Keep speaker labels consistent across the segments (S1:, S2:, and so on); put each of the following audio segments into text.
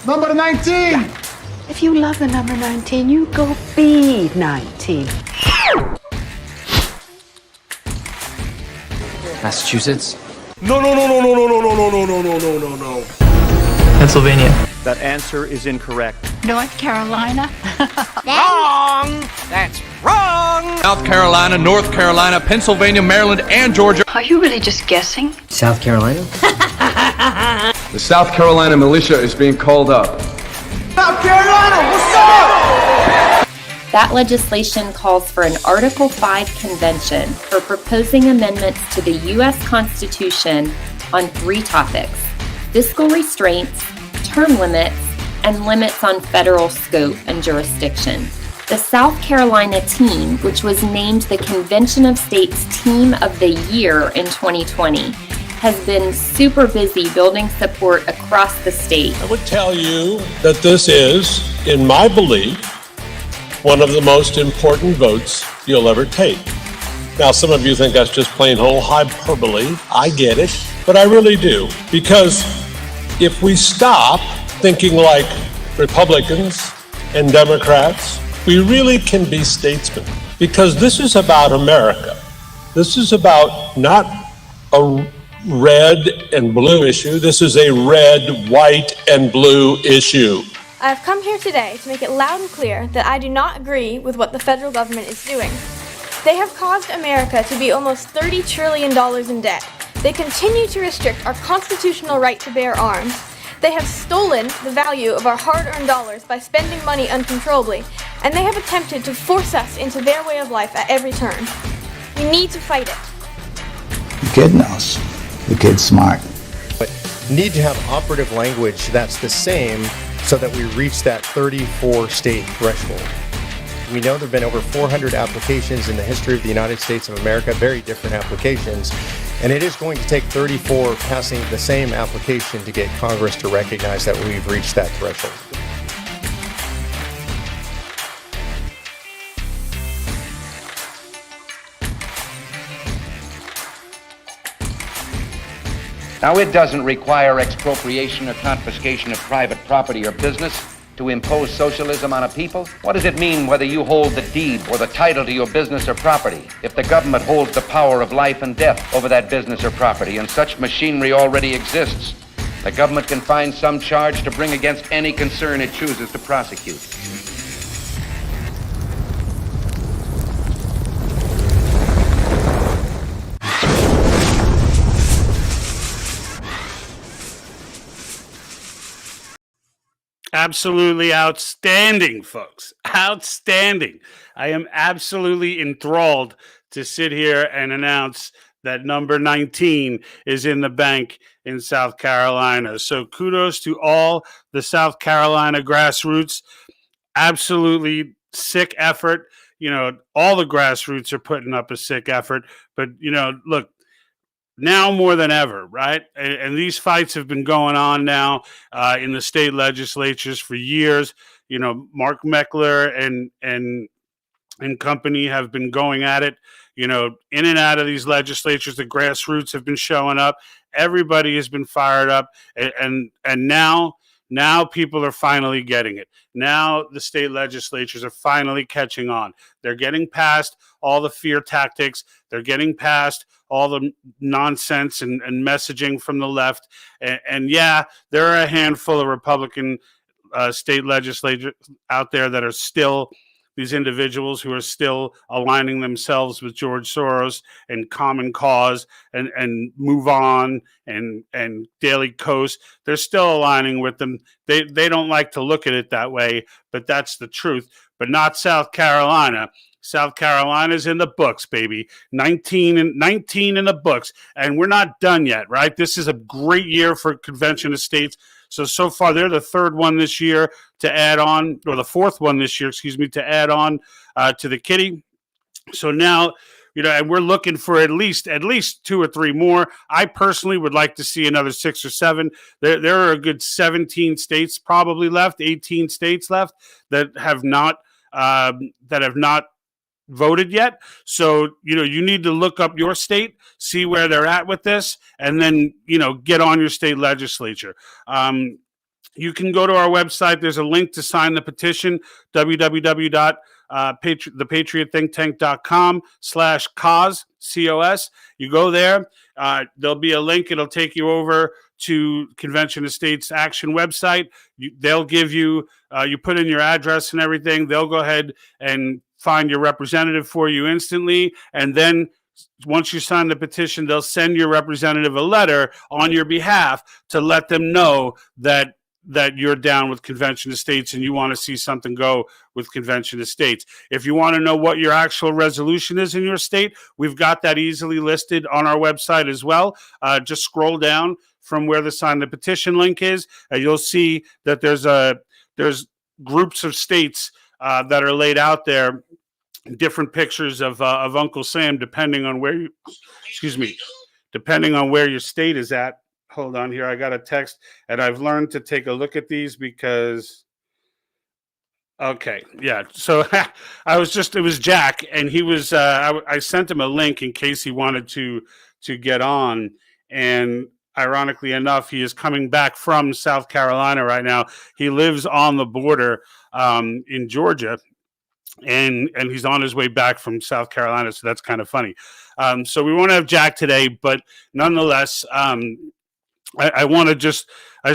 S1: Number 19!
S2: If you love the number 19, you go be 19.
S3: Massachusetts?
S4: No.
S3: Pennsylvania?
S5: That answer is incorrect.
S2: North Carolina.
S4: Wrong! That's wrong!
S6: South Carolina, North Carolina, Pennsylvania, Maryland, and Georgia.
S2: Are you really just guessing?
S3: South Carolina?
S7: The South Carolina militia is being called up.
S1: South Carolina, what's up?
S8: That legislation calls for an Article 5 convention for proposing amendments to the U.S. Constitution on 3 topics: fiscal restraints, term limits, and limits on federal scope and jurisdiction. The South Carolina team, which was named the Convention of States Team of the Year in 2020, has been super busy building support across the state.
S4: I would tell you that this is, in my belief, one of the most important votes you'll ever take. Now, some of you think that's just plain old hyperbole. I get it, but I really do. Because if we stop thinking like Republicans and Democrats, we really can be statesmen. Because this is about America. This is about not a red and blue issue. This is a red, white, and blue issue.
S9: I have come here today to make it loud and clear that I do not agree with what the federal government is doing. They have caused America to be almost $30 trillion in debt. They continue to restrict our constitutional right to bear arms. They have stolen the value of our hard-earned dollars by spending money uncontrollably, and they have attempted to force us into their way of life at every turn. We need to fight it.
S1: The kid knows. The kid's smart.
S5: But need to have operative language that's the same so that we reach that 34-state threshold. We know there have been over 400 applications in the history of the United States of America, very different applications, and it is going to take 34 passing the same application to get Congress to recognize that we've reached that threshold.
S10: Now, it doesn't require expropriation or confiscation of private property or business to impose socialism on a people. What does it mean whether you hold the deed or the title to your business or property if the government holds the power of life and death over that business or property, and such machinery already exists? The government can find some charge to bring against any concern it chooses to prosecute.
S11: Absolutely outstanding, folks. Outstanding. I am absolutely enthralled to sit here and announce that number 19 is in the bank in South Carolina. So kudos to all the South Carolina grassroots. Absolutely sick effort. You know, all the grassroots are putting up a sick effort. But, you know, look, now more than ever, right? And these fights have been going on now in the state legislatures for years. You know, Mark Meckler and company have been going at it, you know, in and out of these legislatures. The grassroots have been showing up. Everybody has been fired up. And now people are finally getting it. Now the state legislatures are finally catching on. They're getting past all the fear tactics. They're getting past all the nonsense and messaging from the left. And yeah, there are a handful of Republican state legislators out there that are still these individuals who are still aligning themselves with George Soros and Common Cause and Move On and Daily Kos. They're still aligning with them. They don't like to look at it that way, but that's the truth. But not South Carolina. South Carolina's in the books, baby. 19 in the books. And we're not done yet, right? This is a great year for Convention of States. So far, they're the third one this year to add on, or the fourth one this year, to add on to the kitty. So now, you know, and we're looking for at least 2 or 3 more. I personally would like to see another 6 or 7. There are a good 17 states probably left, 18 states left that have not voted yet. So, you know, you need to look up your state, see where they're at with this, and then, you know, get on your state legislature. You you can go to our website. There's a link to sign the petition, www.thepatriotthinktank.com/cause, COS. You go there. There'll be a link. It'll take you over to Convention of States Action website. They'll give you, you put in your address and everything. They'll go ahead and find your representative for you instantly. And then once you sign the petition, they'll send your representative a letter on your behalf to let them know that you're down with Convention of States and you want to see something go with Convention of States. If you want to know what your actual resolution is in your state, we've got that easily listed on our website as well. Just scroll down from where the sign the petition link is, and you'll see that there's groups of states that are laid out there, different pictures of Uncle Sam, depending on where you, depending on where your state is at. Hold on here. I got a text, and I've learned to take a look at these because, okay, yeah. So it was Jack, and he was, I sent him a link in case he wanted to get on. And ironically enough, he is coming back from South Carolina right now. He lives on the border in Georgia. And he's on his way back from South Carolina, so that's kind of funny. So we won't have Jack today, but nonetheless, I just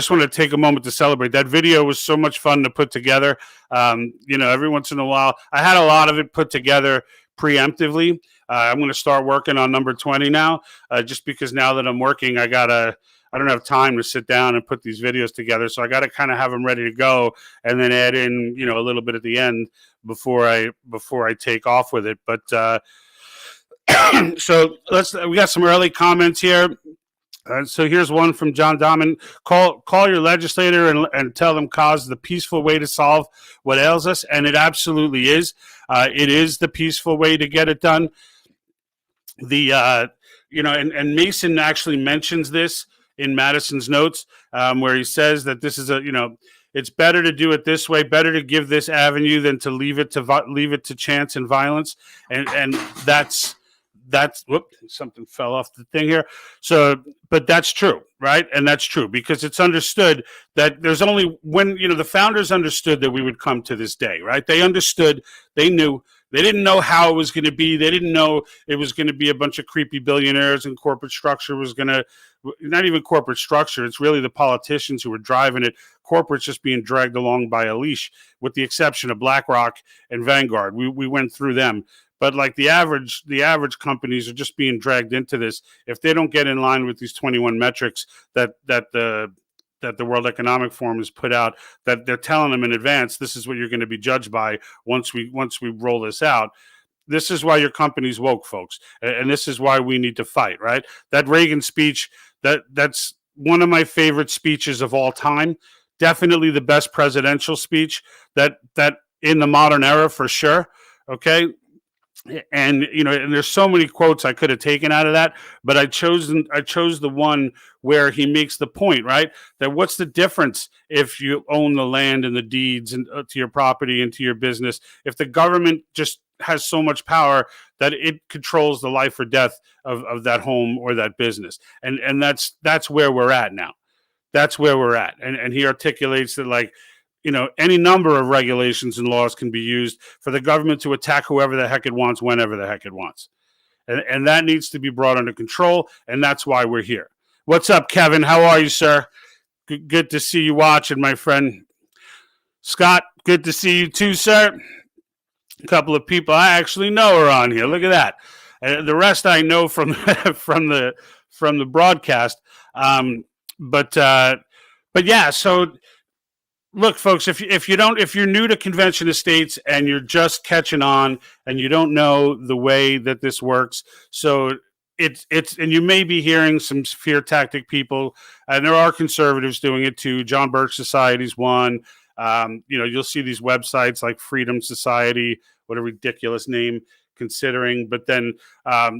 S11: want to take a moment to celebrate. That video was so much fun to put together. Every once in a while, I had a lot of it put together preemptively. I'm going to start working on number 20 now, just because now that I'm working, I don't have time to sit down and put these videos together. So I got to kind of have them ready to go and then add in, a little bit at the end before I take off with it. But so we got some early comments here. So here's one from John Dahman. Call your legislator and tell them cause is the peaceful way to solve what ails us. And it absolutely is. It is the peaceful way to get it done. And Mason actually mentions this in Madison's notes, where he says that this is it's better to do it this way, better to give this avenue than to leave it to chance and violence. And that's something fell off the thing here. So, but that's true, right? And that's true because it's understood that there's only when, the founders understood that we would come to this day, right? They understood, they knew, they didn't know how it was going to be. They didn't know it was going to be a bunch of creepy billionaires and corporate structure was going to, not even corporate structure. It's really the politicians who were driving it. Corporate's just being dragged along by a leash, with the exception of BlackRock and Vanguard. We went through them. But like the average companies are just being dragged into this. If they don't get in line with these 21 metrics that the World Economic Forum has put out, that they're telling them in advance, this is what you're going to be judged by once we roll this out. This is why your company's woke, folks, and this is why we need to fight. Right? That Reagan speech, that's one of my favorite speeches of all time. Definitely the best presidential speech that in the modern era for sure. Okay. And and there's so many quotes I could have taken out of that, but I chose the one where he makes the point, right? That what's the difference if you own the land and the deeds and to your property and to your business, if the government just has so much power that it controls the life or death of that home or that business, and that's where we're at now. That's where we're at, and he articulates that any number of regulations and laws can be used for the government to attack whoever the heck it wants, whenever the heck it wants. And that needs to be brought under control, and that's why we're here. What's up, Kevin? How are you, sir? Good to see you watching, my friend. Scott, good to see you too, sir. A couple of people I actually know are on here. Look at that. The rest I know from the broadcast. But yeah, so look, folks, if you're new to Convention of States and you're just catching on and you don't know the way that this works, so it's and you may be hearing some fear tactic people, and there are conservatives doing it too. John Birch Society's one. You'll see these websites like Freedom Society, what a ridiculous name considering, but then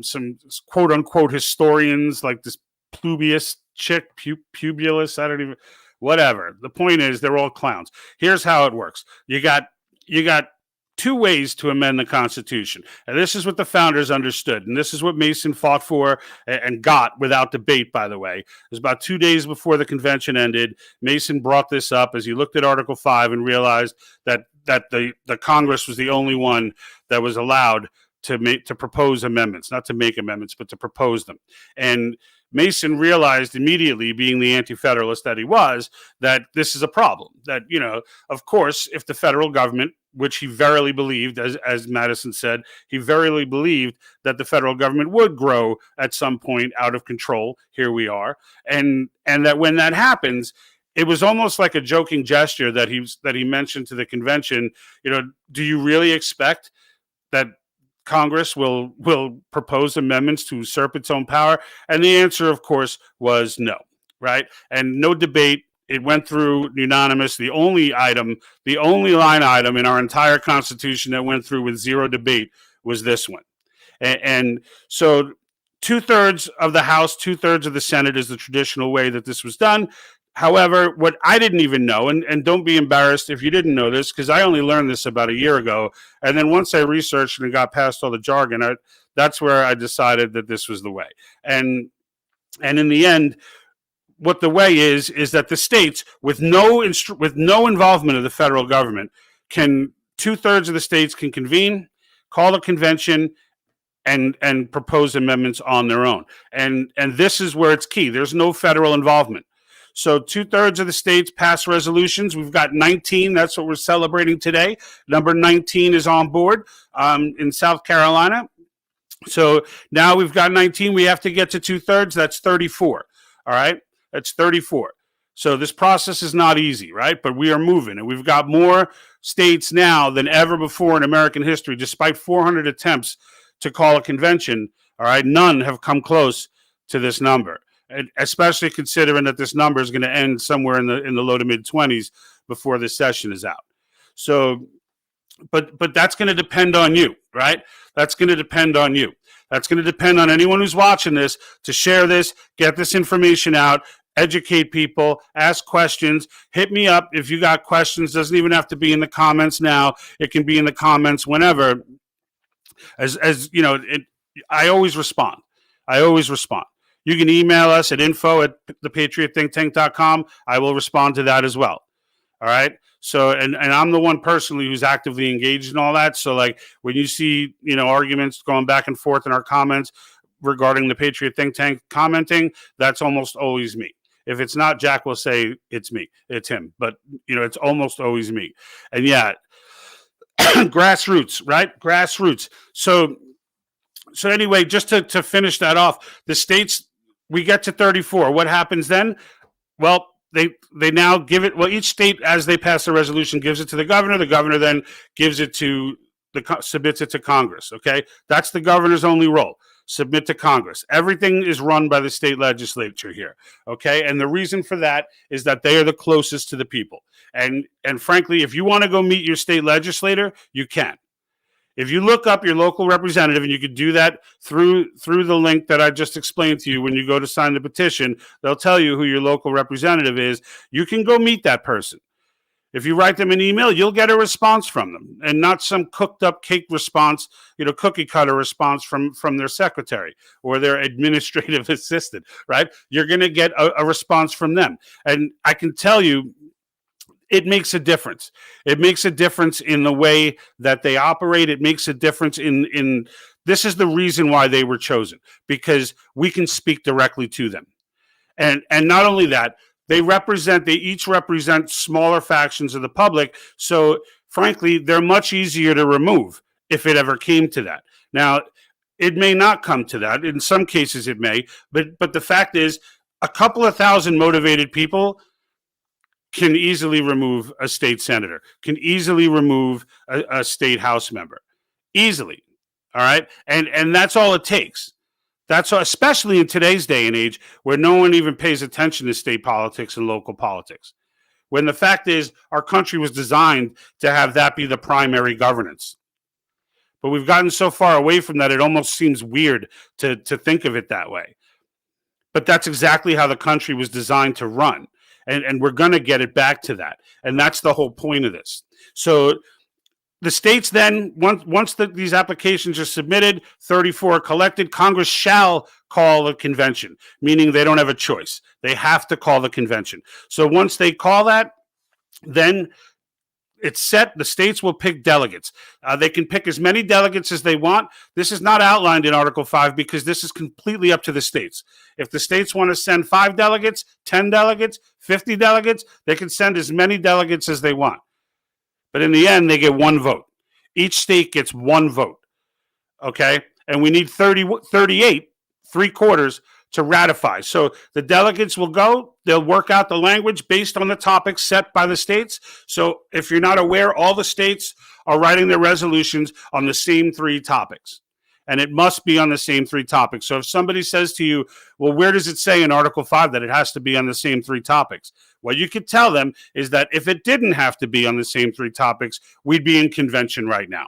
S11: some quote unquote historians like this Publius chick, Publius, I don't even. Whatever. The point is, they're all clowns. Here's how it works. You got two ways to amend the Constitution. And this is what the founders understood. And this is what Mason fought for and got without debate, by the way. It was about 2 days before the convention ended. Mason brought this up as he looked at Article 5 and realized that the Congress was the only one that was allowed to propose amendments, not to make amendments, but to propose them. And Mason realized immediately, being the anti-federalist that he was, that this is a problem. That, of course, if the federal government, which he verily believed, as Madison said, he verily believed that the federal government would grow at some point out of control. Here we are. And that when that happens, it was almost like a joking gesture that he mentioned to the convention, do you really expect that Congress will propose amendments to usurp its own power? And the answer, of course, was no, right? And no debate. It went through unanimous. The only line item in our entire Constitution that went through with zero debate was this one. And so 2/3 of the House, 2/3 of the Senate is the traditional way that this was done. However, what I didn't even know, and don't be embarrassed if you didn't know this, because I only learned this about a year ago. And then once I researched and got past all the jargon, that's where I decided that this was the way. And in the end, what the way is that the states, with no involvement of the federal government, 2/3 of the states can convene, call a convention, and propose amendments on their own. And this is where it's key. There's no federal involvement. So 2/3 of the states pass resolutions. We've got 19. That's what we're celebrating today. Number 19 is Onboard in South Carolina. So now we've got 19. We have to get to 2/3. That's 34. All right. That's 34. So this process is not easy, right? But we are moving. And we've got more states now than ever before in American history, despite 400 attempts to call a convention. All right. None have come close to this number. And especially considering that this number is going to end somewhere in the low to mid 20s before this session is out. So, but that's going to depend on you, right? That's going to depend on you. That's going to depend on anyone who's watching this to share this, get this information out, educate people, ask questions. Hit me up if you got questions. Doesn't even have to be in the comments now. It can be in the comments whenever. As you know, I always respond. You can email us at info@thepatriotthinktank.com. I will respond to that as well. All right. So, and I'm the one personally who's actively engaged in all that. So like when you see, arguments going back and forth in our comments regarding the Patriot Think Tank commenting, that's almost always me. If it's not, Jack will say it's me, it's him, but it's almost always me. And yeah, grassroots, right? Grassroots. So anyway, just to finish that off, the states, we get to 34. What happens then? Well, they now give it. Well, each state, as they pass a resolution, gives it to the governor. The governor then gives it to submits it to Congress. Okay, that's the governor's only role. Submit to Congress. Everything is run by the state legislature here. Okay, and the reason for that is that they are the closest to the people. And frankly, if you want to go meet your state legislator, you can. If you look up your local representative, and you can do that through the link that I just explained to you when you go to sign the petition, they'll tell you who your local representative is. You can go meet that person. If you write them an email, you'll get a response from them, and not some cooked up cake response, cookie cutter response from their secretary or their administrative assistant, right? You're going to get a response from them. And I can tell you, it makes a difference. It makes a difference in the way that they operate. It makes a difference in this is the reason why they were chosen, because we can speak directly to them. And not only that, they each represent smaller factions of the public. So frankly, they're much easier to remove if it ever came to that. Now, it may not come to that. In some cases it may, but the fact is, a couple of thousand motivated people can easily remove a state senator, can easily remove a state house member. Easily. All right. And that's all it takes. That's all, especially in today's day and age where no one even pays attention to state politics and local politics. When the fact is, our country was designed to have that be the primary governance. But we've gotten so far away from that, it almost seems weird to think of it that way. But that's exactly how the country was designed to run. And we're going to get it back to that. And that's the whole point of this. So the states then, once these applications are submitted, 34 are collected, Congress shall call a convention, meaning they don't have a choice. They have to call the convention. So once they call that, then it's set. The states will pick delegates. They can pick as many delegates as they want. This is not outlined in Article 5 because this is completely up to the states. If the states want to send 5 delegates, 10 delegates, 50 delegates, they can send as many delegates as they want. But in the end, they get one vote. Each state gets one vote. Okay? And we need 38, 3/4, to ratify. So the delegates will go, they'll work out the language based on the topics set by the states. So if you're not aware, all the states are writing their resolutions on the same 3 topics. And it must be on the same 3 topics. So if somebody says to you, well, where does it say in Article 5 that it has to be on the same 3 topics? What you could tell them is that if it didn't have to be on the same 3 topics, we'd be in convention right now.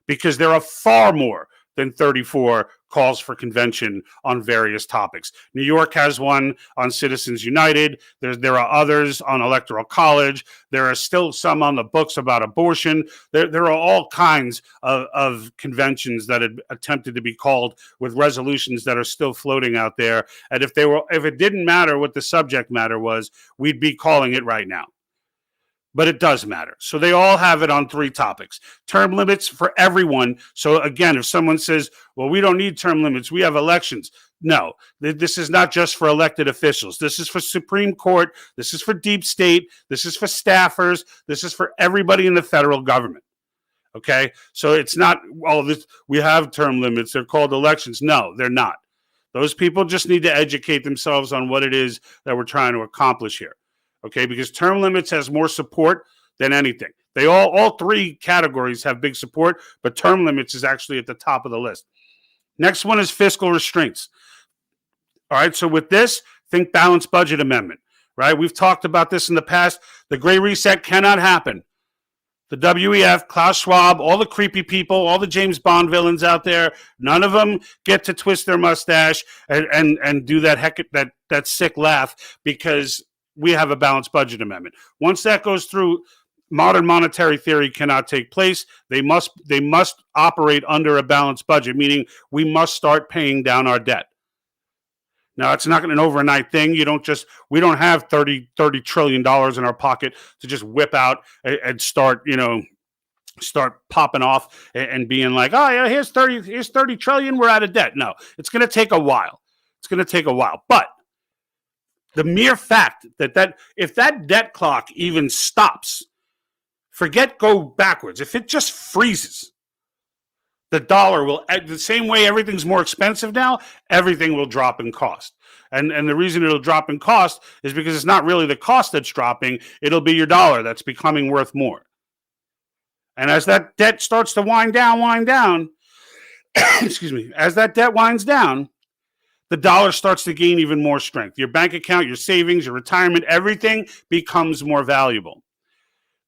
S11: Because there are far more than 34 calls for convention on various topics. New York has one on Citizens United. There are others on Electoral College. There are still some on the books about abortion. There are all kinds of conventions that had attempted to be called with resolutions that are still floating out there. And if it didn't matter what the subject matter was, we'd be calling it right now. But it does matter. So they all have it on 3 topics. Term limits for everyone. So again, if someone says, well, we don't need term limits, we have elections. No, this is not just for elected officials. This is for Supreme Court. This is for deep state. This is for staffers. This is for everybody in the federal government. Okay? So it's not, we have term limits. They're called elections. No, they're not. Those people just need to educate themselves on what it is that we're trying to accomplish here. Okay, because term limits has more support than anything. They all 3 categories have big support, but term limits is actually at the top of the list. Next one is fiscal restraints. All right, so with this, think balanced budget amendment, right? We've talked about this in the past. The Great Reset cannot happen. The WEF, Klaus Schwab, all the creepy people, all the James Bond villains out there, none of them get to twist their mustache and do that sick laugh because we have a balanced budget amendment. Once that goes through, modern monetary theory cannot take place. They must operate under a balanced budget, meaning we must start paying down our debt. Now, it's not an overnight thing. We don't have $30 trillion in our pocket to just whip out and start popping off and being like, oh yeah, here's 30 trillion, we're out of debt. No, it's going to take a while. But the mere fact that if that debt clock even stops, forget go backwards. If it just freezes, the dollar will, the same way everything's more expensive now, everything will drop in cost. And the reason it'll drop in cost is because it's not really the cost that's dropping. It'll be your dollar that's becoming worth more. And as that debt starts to wind down, excuse me, as that debt winds down, the dollar starts to gain even more strength. Your bank account, your savings, your retirement, everything becomes more valuable.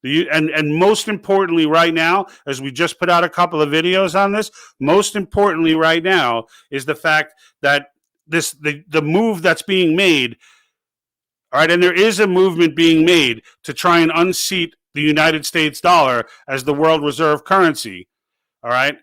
S11: And most importantly right now, as we just put out a couple of videos on this, most importantly right now is the fact that the move that's being made, all right, and there is a movement being made to try and unseat the United States dollar as the world reserve currency, all right?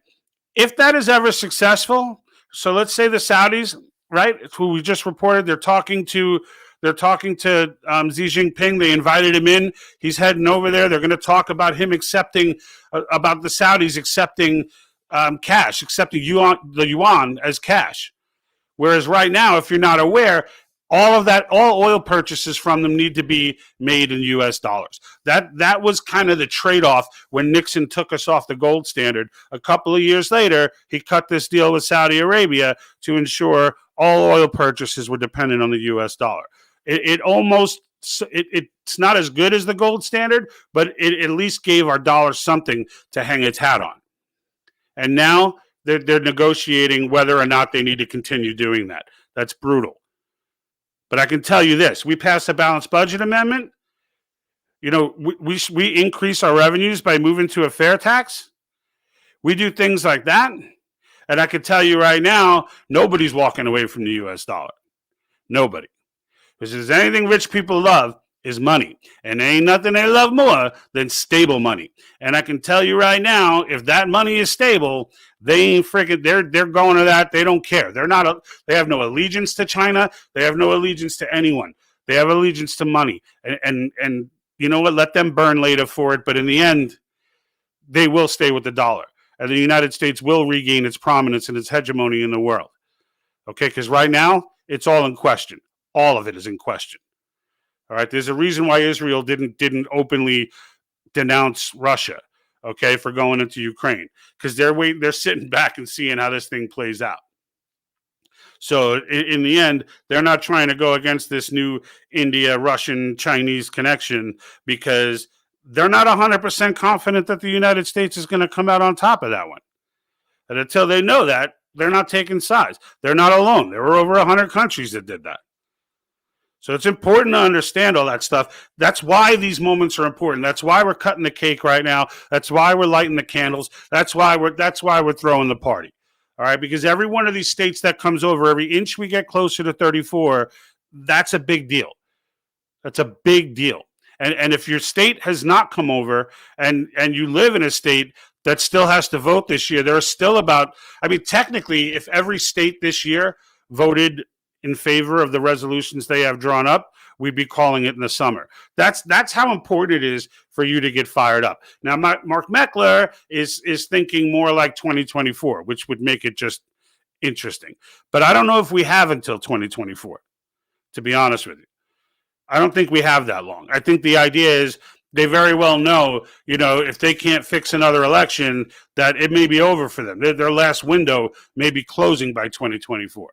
S11: If that is ever successful, so let's say the Saudis, right, who we just reported, they're talking to Xi Jinping. They invited him in. He's heading over there. They're going to talk about him about the Saudis accepting cash, accepting the yuan as cash. Whereas right now, if you're not aware, all oil purchases from them need to be made in U.S. dollars. That was kind of the trade-off when Nixon took us off the gold standard. A couple of years later, he cut this deal with Saudi Arabia to ensure all oil purchases were dependent on the U.S. dollar. It's not as good as the gold standard, but it at least gave our dollar something to hang its hat on. And now they're negotiating whether or not they need to continue doing that. That's brutal. But I can tell you this: we passed a balanced budget amendment. We increase our revenues by moving to a fair tax. We do things like that, and I can tell you right now, nobody's walking away from the U.S. dollar. Nobody. Because if there's anything rich people love, is money. And there ain't nothing they love more than stable money. And I can tell you right now, if that money is stable, they ain't freaking, they're going to that. They don't care. They have no allegiance to China. They have no allegiance to anyone. They have allegiance to money. And you know what? Let them burn later for it. But in the end, they will stay with the dollar. And the United States will regain its prominence and its hegemony in the world. Okay? Because right now, it's all in question. All of it is in question. All right? There's a reason why Israel didn't openly denounce Russia, okay, for going into Ukraine. Because they're sitting back and seeing how this thing plays out. So in the end, they're not trying to go against this new India, Russian, Chinese connection because they're not 100% confident that the United States is going to come out on top of that one. And until they know that, they're not taking sides. They're not alone. There were over 100 countries that did that. So it's important to understand all that stuff. That's why these moments are important. That's why we're cutting the cake right now. That's why we're lighting the candles. That's why we're throwing the party. All right, because every one of these states that comes over, every inch we get closer to 34, that's a big deal. That's a big deal. And if your state has not come over and you live in a state that still has to vote this year, there are still technically, if every state this year voted in favor of the resolutions they have drawn up, we'd be calling it in the summer. That's how important it is for you to get fired up. Now, Mark Meckler is thinking more like 2024, which would make it just interesting. But I don't know if we have until 2024, to be honest with you. I don't think we have that long. I think the idea is they very well know, if they can't fix another election, that it may be over for them. Their last window may be closing by 2024.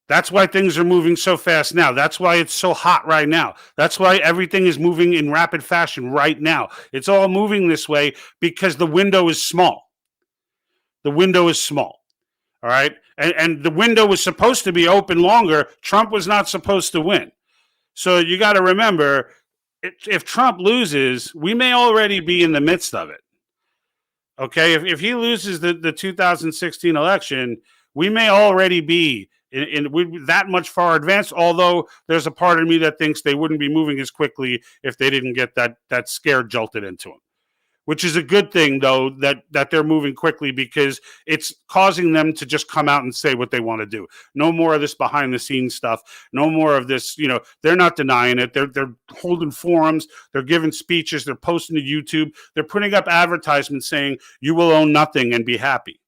S11: That's why things are moving so fast now. That's why it's so hot right now. That's why everything is moving in rapid fashion right now. It's all moving this way because the window is small. The window is small. All right? And the window was supposed to be open longer. Trump was not supposed to win. So you got to remember, if Trump loses, we may already be in the midst of it. Okay? If he loses the 2016 election, we may already be in that much far advanced, although there's a part of me that thinks they wouldn't be moving as quickly if they didn't get that scare jolted into them. Which is a good thing, though, that they're moving quickly because it's causing them to just come out and say what they want to do. No more of this behind-the-scenes stuff. No more of this, they're not denying it. They're holding forums. They're giving speeches. They're posting to YouTube. They're putting up advertisements saying, you will own nothing and be happy.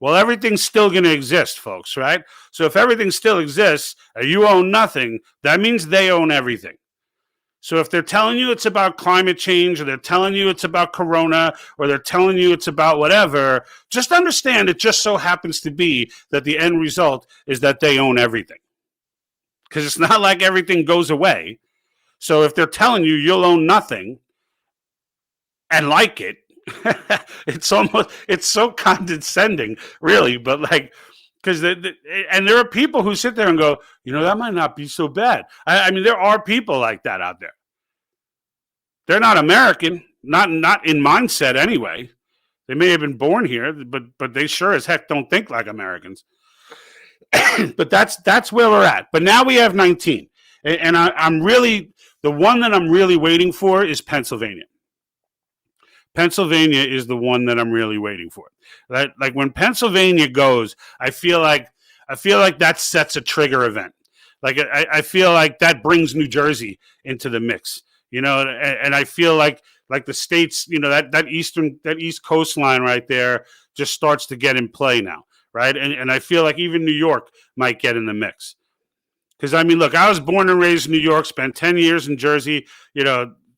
S11: Well, everything's still going to exist, folks, right? So if everything still exists and you own nothing, that means they own everything. So if they're telling you it's about climate change, or they're telling you it's about corona, or they're telling you it's about whatever, just understand it just so happens to be that the end result is that they own everything. Because it's not like everything goes away. So if they're telling you you'll own nothing and like it, it's so condescending, really, but because and there are people who sit there and go, that might not be so bad. I mean, there are people like that out there. They're not American, not in mindset anyway. They may have been born here, but they sure as heck don't think like Americans. But that's where we're at. But now we have 19, and I'm really, the one that I'm really waiting for is Pennsylvania. Pennsylvania is the one that I'm really waiting for. Like when Pennsylvania goes, I feel like that sets a trigger event. Like I feel like that brings New Jersey into the mix, and I feel like the states, that East coastline right there just starts to get in play now, right? And I feel like even New York might get in the mix. Because I mean, look, I was born and raised in New York, spent 10 years in Jersey,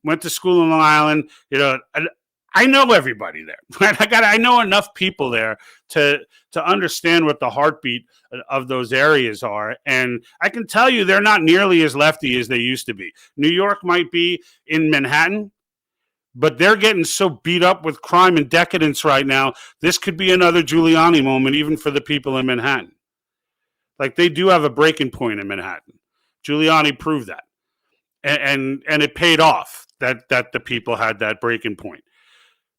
S11: went to school in Long Island, I know everybody there. Right? I know enough people there to understand what the heartbeat of those areas are. And I can tell you they're not nearly as lefty as they used to be. New York might be in Manhattan, but they're getting so beat up with crime and decadence right now. This could be another Giuliani moment, even for the people in Manhattan. Like they do have a breaking point in Manhattan. Giuliani proved that. And it paid off that the people had that breaking point.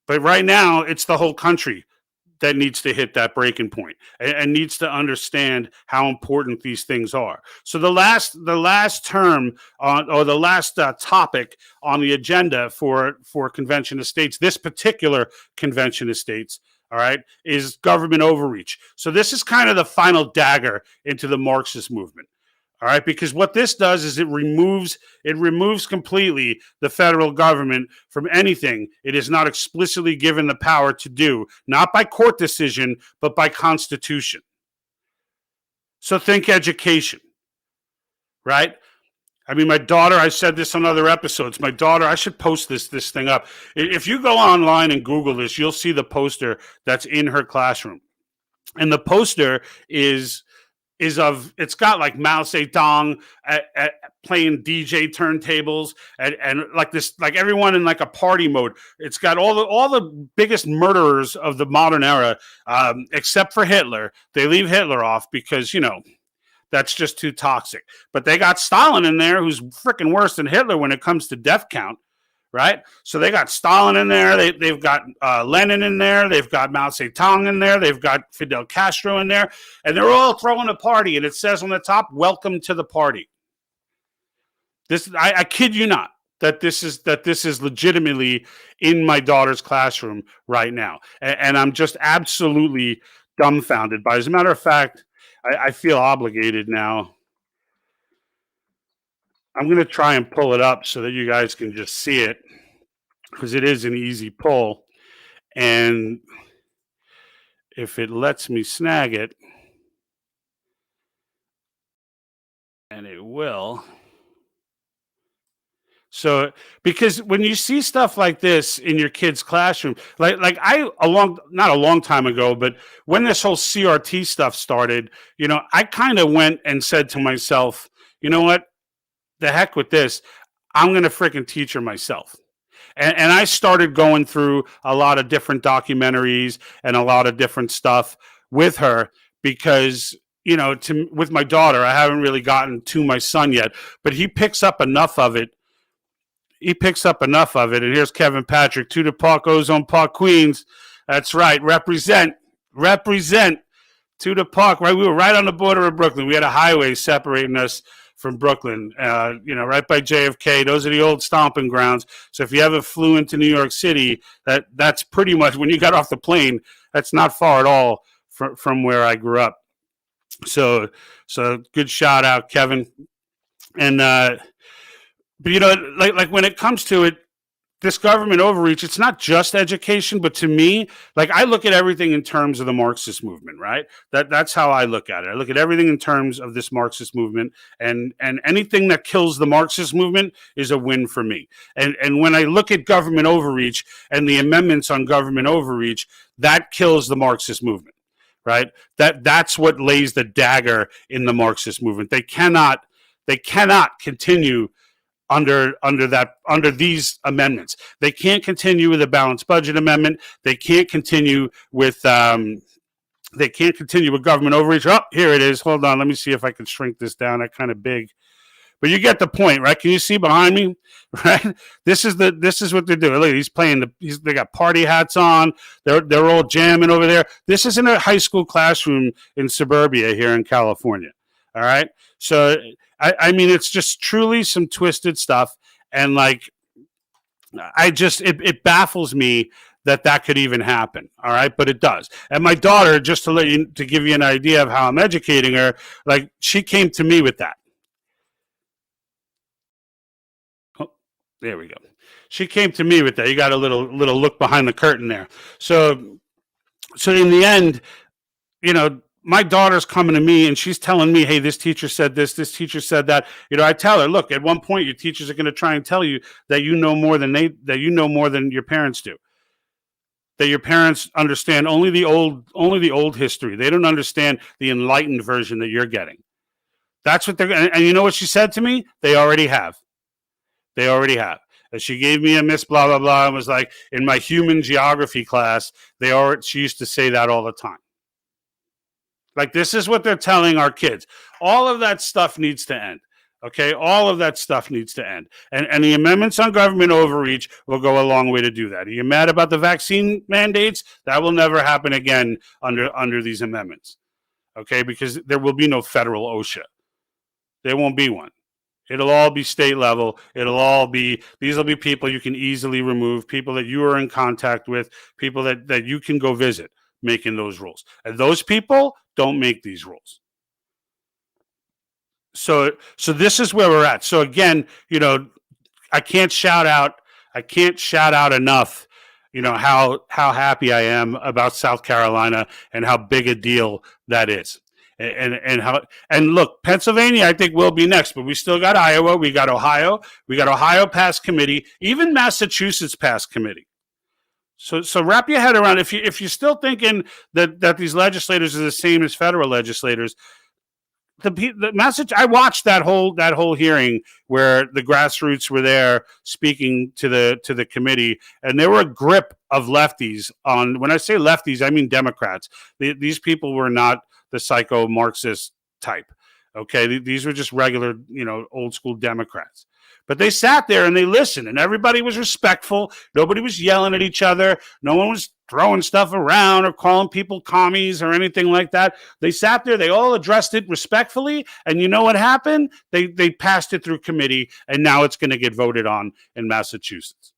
S11: But right now, it's the whole country that needs to hit that breaking point and needs to understand how important these things are. So the last term on, or the last topic on the agenda for Convention of States, this particular Convention of States, all right, is government overreach. So this is kind of the final dagger into the Marxist movement. All right, because what this does is it removes completely the federal government from anything it is not explicitly given the power to do, not by court decision, but by constitution. So think education, right? I mean, my daughter, I said this on other episodes, my daughter, I should post this thing up. If you go online and Google this, you'll see the poster that's in her classroom. And the poster is it's got like Mao Zedong playing DJ turntables and like this, like everyone in like a party mode. It's got all the biggest murderers of the modern era, except for Hitler. They leave Hitler off because, you know, that's just too toxic. But they got Stalin in there, who's freaking worse than Hitler when it comes to death count. Right? So they got Stalin in there. They've got Lenin in there. They've got Mao Zedong in there. They've got Fidel Castro in there. And they're all throwing a party. And it says on the top, "Welcome to the party." I kid you not, that this is legitimately in my daughter's classroom right now. And I'm just absolutely dumbfounded by it. As a matter of fact, I feel obligated now. I'm going to try and pull it up so that you guys can just see it, because it is an easy pull. And if it lets me snag it, and it will. So, because when you see stuff like this in your kid's classroom, not a long time ago, but when this whole CRT stuff started, you know, I kind of went and said to myself, you know what? The heck with this. I'm going to freaking teach her myself. And I started going through a lot of different documentaries and a lot of different stuff with her because, you know, with my daughter, I haven't really gotten to my son yet, but he picks up enough of it. And here's Kevin Patrick, to the Park, Ozone Park, Queens. That's right. Represent to the Park, right? We were right on the border of Brooklyn. We had a highway separating us from Brooklyn, right by JFK. Those are the old stomping grounds. So if you ever flew into New York City, that's pretty much when you got off the plane. That's not far at all from where I grew up. So good shout out, Kevin. And but you know, like when it comes to it, this government overreach, it's not just education, but to me, like I look at everything in terms of the Marxist movement, right? That's how I look at it. I look at everything in terms of this Marxist movement, and anything that kills the Marxist movement is a win for me. And when I look at government overreach and the amendments on government overreach, that kills the Marxist movement, right? That's what lays the dagger in the Marxist movement. They cannot continue under these amendments. They can't continue with a balanced budget amendment. They can't continue with government overreach. Oh, here it is. Hold on. Let me see if I can shrink this down. That's kind of big. But you get the point, right? Can you see behind me? Right? This is what they're doing. Look, he's playing they got party hats on. They're all jamming over there. This isn't a high school classroom in suburbia here in California. All right. So I mean, it's just truly some twisted stuff. And like, it baffles me that could even happen. All right. But it does. And my daughter, just to give you an idea of how I'm educating her, like she came to me with that. Oh, there we go. She came to me with that. You got a little look behind the curtain there. So in the end, you know, my daughter's coming to me and she's telling me, hey, this teacher said this teacher said that. You know, I tell her, look, at one point your teachers are going to try and tell you that you know more than your parents do. That your parents understand only the old history. They don't understand the enlightened version that you're getting. That's what they're going to, and you know what she said to me? They already have. And she gave me a Miss blah, blah, blah, and was like, in my human geography class, she used to say that all the time. Like, this is what they're telling our kids. All of that stuff needs to end. Okay, all of that stuff needs to end. And the amendments on government overreach will go a long way to do that. Are you mad about the vaccine mandates? That will never happen again under these amendments. Okay, because there will be no federal OSHA. There won't be one. It'll all be state level. These will be people you can easily remove, people that you are in contact with, people that you can go visit making those rules. And those people don't make these rules. So this is where we're at. So again, I can't shout out enough, how happy I am about South Carolina and how big a deal that is. And look, Pennsylvania, I think will be next, but we still got Iowa, we got Ohio passed committee, even Massachusetts passed committee. So wrap your head around if you're still thinking that these legislators are the same as federal legislators. The message I watched that whole hearing where the grassroots were there speaking to the committee, and there were a grip of lefties on. When I say lefties, I mean Democrats. These people were not the psycho Marxist type. Okay, these were just regular, old school Democrats. But they sat there and they listened, and everybody was respectful. Nobody was yelling at each other. No one was throwing stuff around or calling people commies or anything like that. They sat there. They all addressed it respectfully. And you know what happened? They passed it through committee, and now it's going to get voted on in Massachusetts.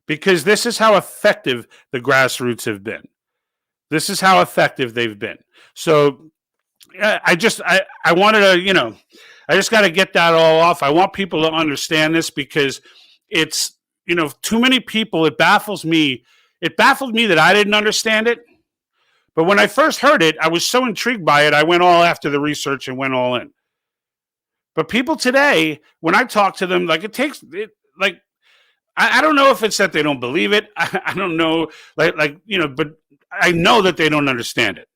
S11: Because this is how effective the grassroots have been. This is how effective they've been. So I wanted to, I just got to get that all off. I want people to understand this because it's, too many people, it baffles me. It baffled me that I didn't understand it. But when I first heard it, I was so intrigued by it, I went all after the research and went all in. But people today, when I talk to them, I don't know if it's that they don't believe it. I don't know, but I know that they don't understand it.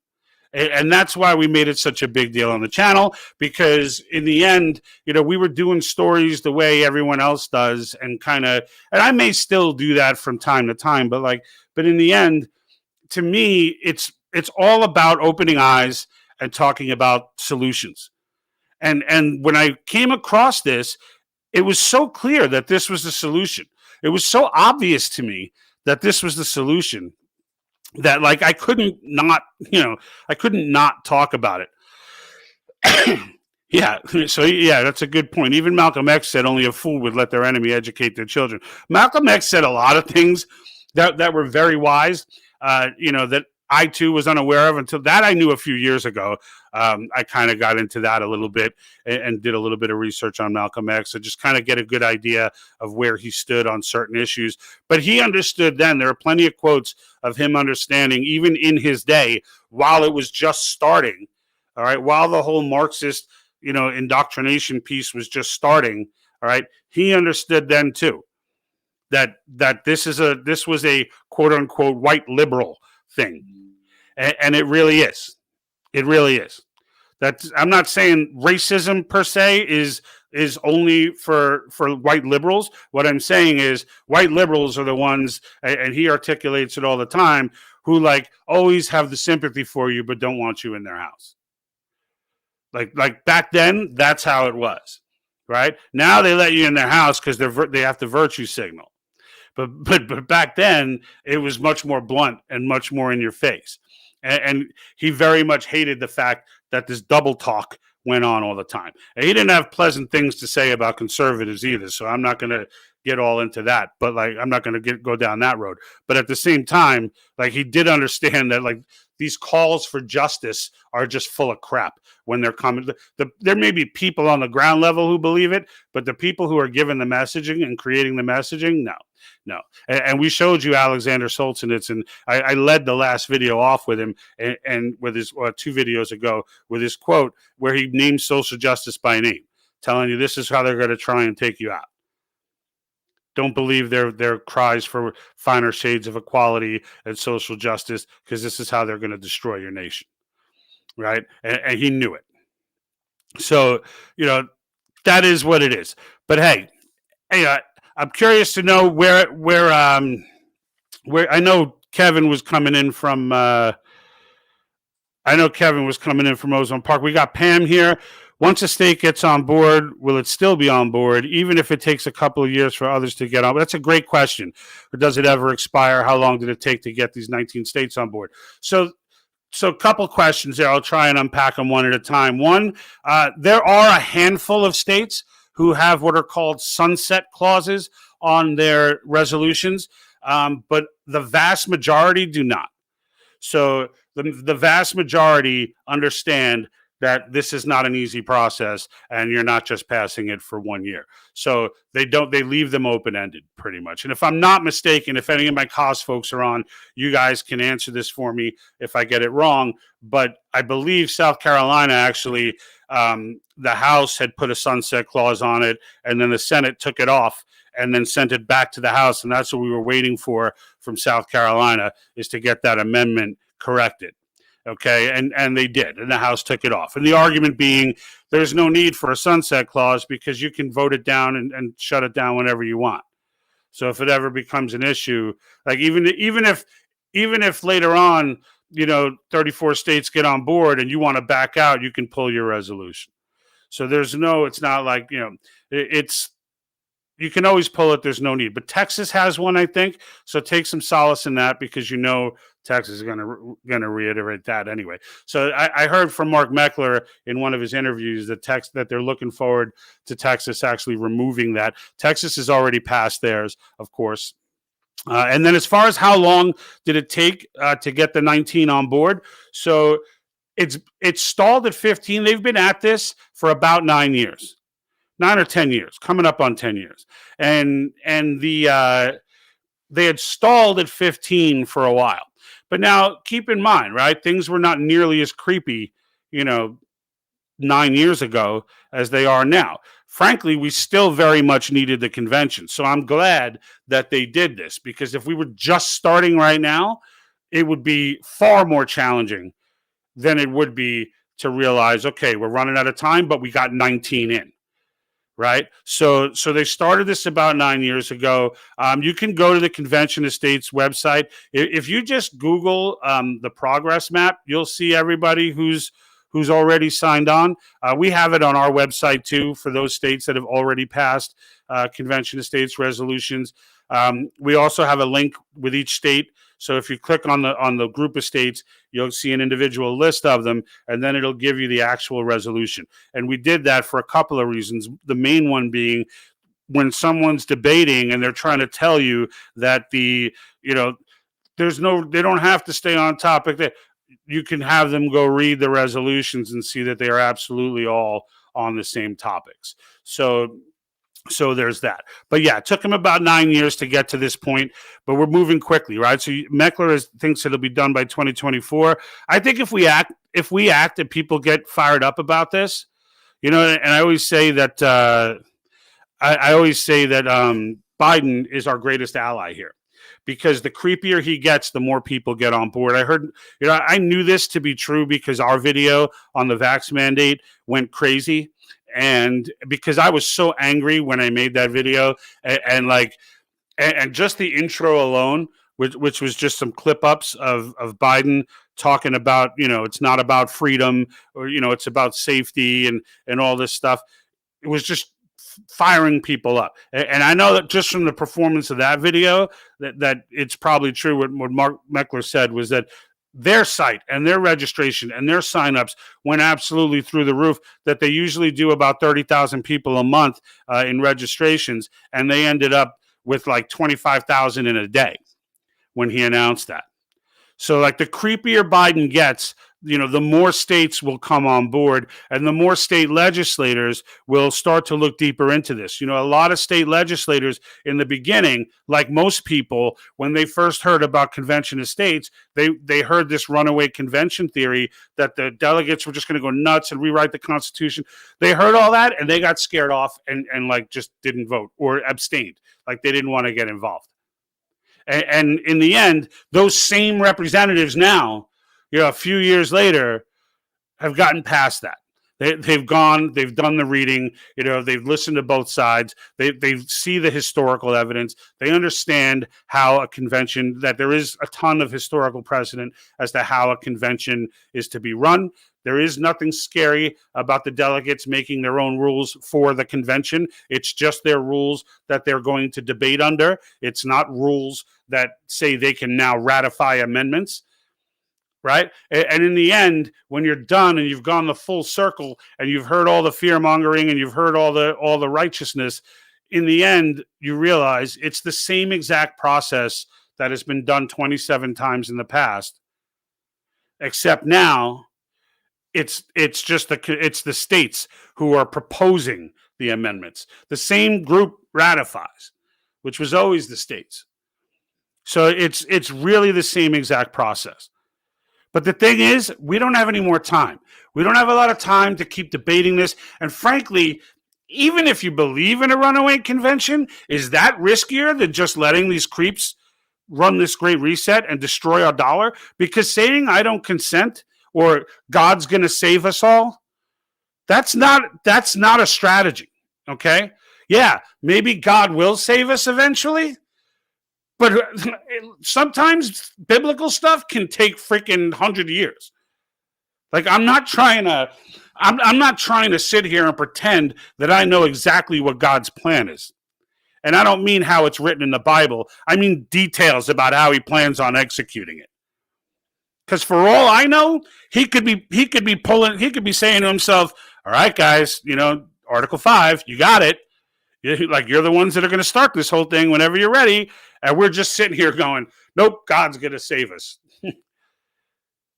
S11: And that's why we made it such a big deal on the channel, because in the end, we were doing stories the way everyone else does and I may still do that from time to time, but in the end, to me, it's all about opening eyes and talking about solutions. And when I came across this, it was so clear that this was the solution. It was so obvious to me that this was the solution that I couldn't not talk about it. Yeah. So yeah, that's a good point. Even Malcolm X said only a fool would let their enemy educate their children. Malcolm X said a lot of things that were very wise, that I too was unaware of until that I knew a few years ago. I kind of got into that a little bit and did a little bit of research on Malcolm X to just kind of get a good idea of where he stood on certain issues. But he understood then. There are plenty of quotes of him understanding, even in his day, while it was just starting. All right, while the whole Marxist, indoctrination piece was just starting. All right, he understood then too that this was a quote unquote white liberal thing, and it really is. It really is. I'm not saying racism per se is only for white liberals. What I'm saying is white liberals are the ones, and he articulates it all the time, who always have the sympathy for you but don't want you in their house. Like back then, that's how it was, right? Now they let you in their house because they have to virtue signal. But back then, it was much more blunt and much more in your face. And he very much hated the fact that this double talk went on all the time. And he didn't have pleasant things to say about conservatives either, so I'm not going to get all into that. But I'm not going to go down that road. But at the same time, he did understand that these calls for justice are just full of crap when they're coming. There may be people on the ground level who believe it, but the people who are giving the messaging and creating the messaging, no. And we showed you Alexander Solzhenitsyn, and I led the last video off with him and with his 2 videos ago with his quote where he named social justice by name, telling you this is how they're going to try and take you out. Don't believe their cries for finer shades of equality and social justice, because this is how they're going to destroy your nation, right? And he knew it. So, that is what it is. But hey, I'm curious to know where I know Kevin was coming in from. Ozone Park. We got Pam here. once a state gets on board, will it still be on board, even if it takes a couple of years for others to get on? That's a great question. Or does it ever expire? How long did it take to get these 19 states on board? So a couple questions there. I'll try and unpack them one at a time. One, there are a handful of states who have what are called sunset clauses on their resolutions, but the vast majority do not. So the vast majority understand that this is not an easy process and you're not just passing it for 1 year. So they leave them open-ended pretty much. And if I'm not mistaken, if any of my cost folks are on, you guys can answer this for me if I get it wrong. But I believe South Carolina actually, the House had put a sunset clause on it, and then the Senate took it off and then sent it back to the House. And that's what we were waiting for from South Carolina, is to get that amendment corrected. Okay, and they did, and the House took it off. And the argument being, there's no need for a sunset clause because you can vote it down and shut it down whenever you want. So if it ever becomes an issue, like even if later on, 34 states get on board and you want to back out, you can pull your resolution. So it's not like, it's, you can always pull it. There's no need. But Texas has one, I think. So take some solace in that, because Texas is going to reiterate that anyway. So I heard from Mark Meckler in one of his interviews that they're looking forward to Texas actually removing that. Texas has already passed theirs, of course. And then as far as how long did it take to get the 19 on board? So it's stalled at 15. They've been at this for about 9 years. 9 or 10 years, coming up on 10 years. And they had stalled at 15 for a while. But now keep in mind, right, things were not nearly as creepy, 9 years ago as they are now. Frankly, we still very much needed the convention. So I'm glad that they did this, because if we were just starting right now, it would be far more challenging than it would be to realize, okay, we're running out of time, but we got 19 in. Right. So they started this about 9 years ago. You can go to the Convention of States website. If you just Google the progress map, you'll see everybody who's already signed on. We have it on our website, too, for those states that have already passed Convention of States resolutions. We also have a link with each state. So if you click on the group of states, you'll see an individual list of them, and then it'll give you the actual resolution. And we did that for a couple of reasons. The main one being, when someone's debating and they're trying to tell you that they don't have to stay on topic, that you can have them go read the resolutions and see that they are absolutely all on the same topics. So there's that. But yeah, it took him about 9 years to get to this point, but we're moving quickly, right? So Meckler thinks it'll be done by 2024. I think if we act and people get fired up about this, and I always say that Biden is our greatest ally here, because the creepier he gets, the more people get on board. I heard, I knew this to be true because our video on the vax mandate went crazy. And because I was so angry when I made that video, and just the intro alone, which was just some clip ups of Biden talking about, it's not about freedom, or, it's about safety and all this stuff. It was just firing people up. And I know that just from the performance of that video, that it's probably true. What Mark Meckler said was that their site and their registration and their signups went absolutely through the roof, that they usually do about 30,000 people a month in registrations. And they ended up with like 25,000 in a day when he announced that. So like the creepier Biden gets, the more states will come on board, and the more state legislators will start to look deeper into this. A lot of state legislators in the beginning, like most people, when they first heard about Convention of States, they heard this runaway convention theory that the delegates were just going to go nuts and rewrite the Constitution. They heard all that and they got scared off and just didn't vote or abstained. Like they didn't want to get involved. And in the end, those same representatives now, a few years later, have gotten past that. They've done the reading, they've listened to both sides. They see the historical evidence. They understand how a convention, that there is a ton of historical precedent as to how a convention is to be run. There is nothing scary about the delegates making their own rules for the convention. It's just their rules that they're going to debate under. It's not rules that say they can now ratify amendments. Right. And in the end, when you're done and you've gone the full circle and you've heard all the fear mongering and you've heard all the righteousness, in the end, you realize it's the same exact process that has been done 27 times in the past, except now it's the states who are proposing the amendments. The same group ratifies, which was always the states. So it's really the same exact process. But the thing is, we don't have any more time. We don't have a lot of time to keep debating this. And frankly, even if you believe in a runaway convention, is that riskier than just letting these creeps run this great reset and destroy our dollar? Because saying I don't consent or God's going to save us all, that's not a strategy, okay? Yeah, maybe God will save us eventually. But sometimes biblical stuff can take freaking 100 years. Like I'm not trying to sit here and pretend that I know exactly what God's plan is. And I don't mean how it's written in the Bible. I mean details about how he plans on executing it. Because for all I know, he could be saying to himself, all right, guys, Article 5, you got it. You're the ones that are going to start this whole thing whenever you're ready. And we're just sitting here going, nope, God's going to save us.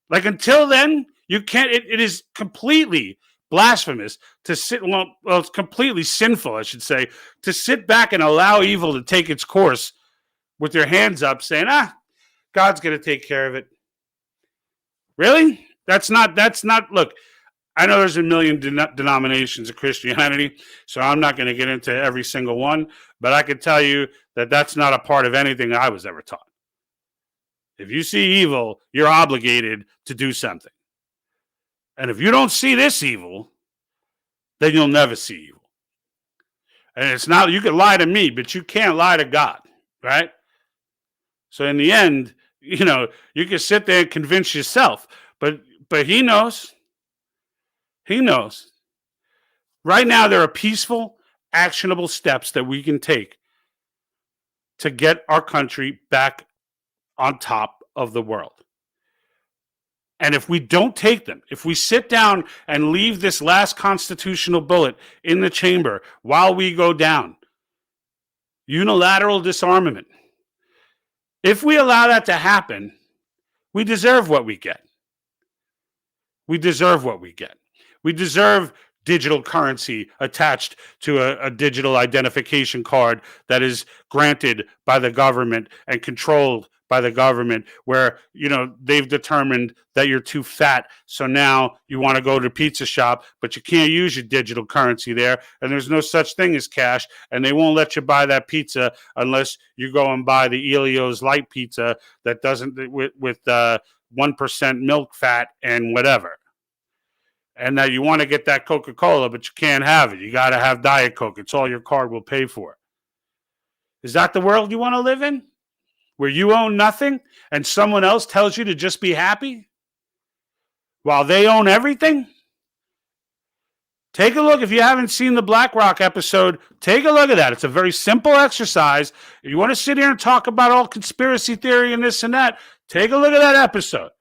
S11: Until then, you can't, it is completely blasphemous to sit, well, it's completely sinful, I should say, to sit back and allow evil to take its course with your hands up saying, God's going to take care of it. Really? That's not, look, I know there's a million denominations of Christianity, so I'm not going to get into every single one, but I can tell you that that's not a part of anything I was ever taught. If you see evil, you're obligated to do something. And if you don't see this evil, then you'll never see evil. And it's not, you can lie to me, but you can't lie to God, right? So in the end, you can sit there and convince yourself, but he knows. He knows. Right now, there are peaceful, actionable steps that we can take to get our country back on top of the world. And if we don't take them, if we sit down and leave this last constitutional bullet in the chamber while we go down, unilateral disarmament, if we allow that to happen, we deserve what we get. We deserve what we get. We deserve digital currency attached to a digital identification card that is granted by the government and controlled by the government, where, they've determined that you're too fat. So now you want to go to a pizza shop, but you can't use your digital currency there. And there's no such thing as cash. And they won't let you buy that pizza unless you go and buy the Elio's light pizza that doesn't, with 1% milk fat and whatever. And now you want to get that Coca-Cola, but you can't have it. You got to have Diet Coke. It's all your card will pay for. Is that the world you want to live in? Where you own nothing and someone else tells you to just be happy while they own everything? Take a look. If you haven't seen the BlackRock episode, take a look at that. It's a very simple exercise. If you want to sit here and talk about all conspiracy theory and this and that, take a look at that episode.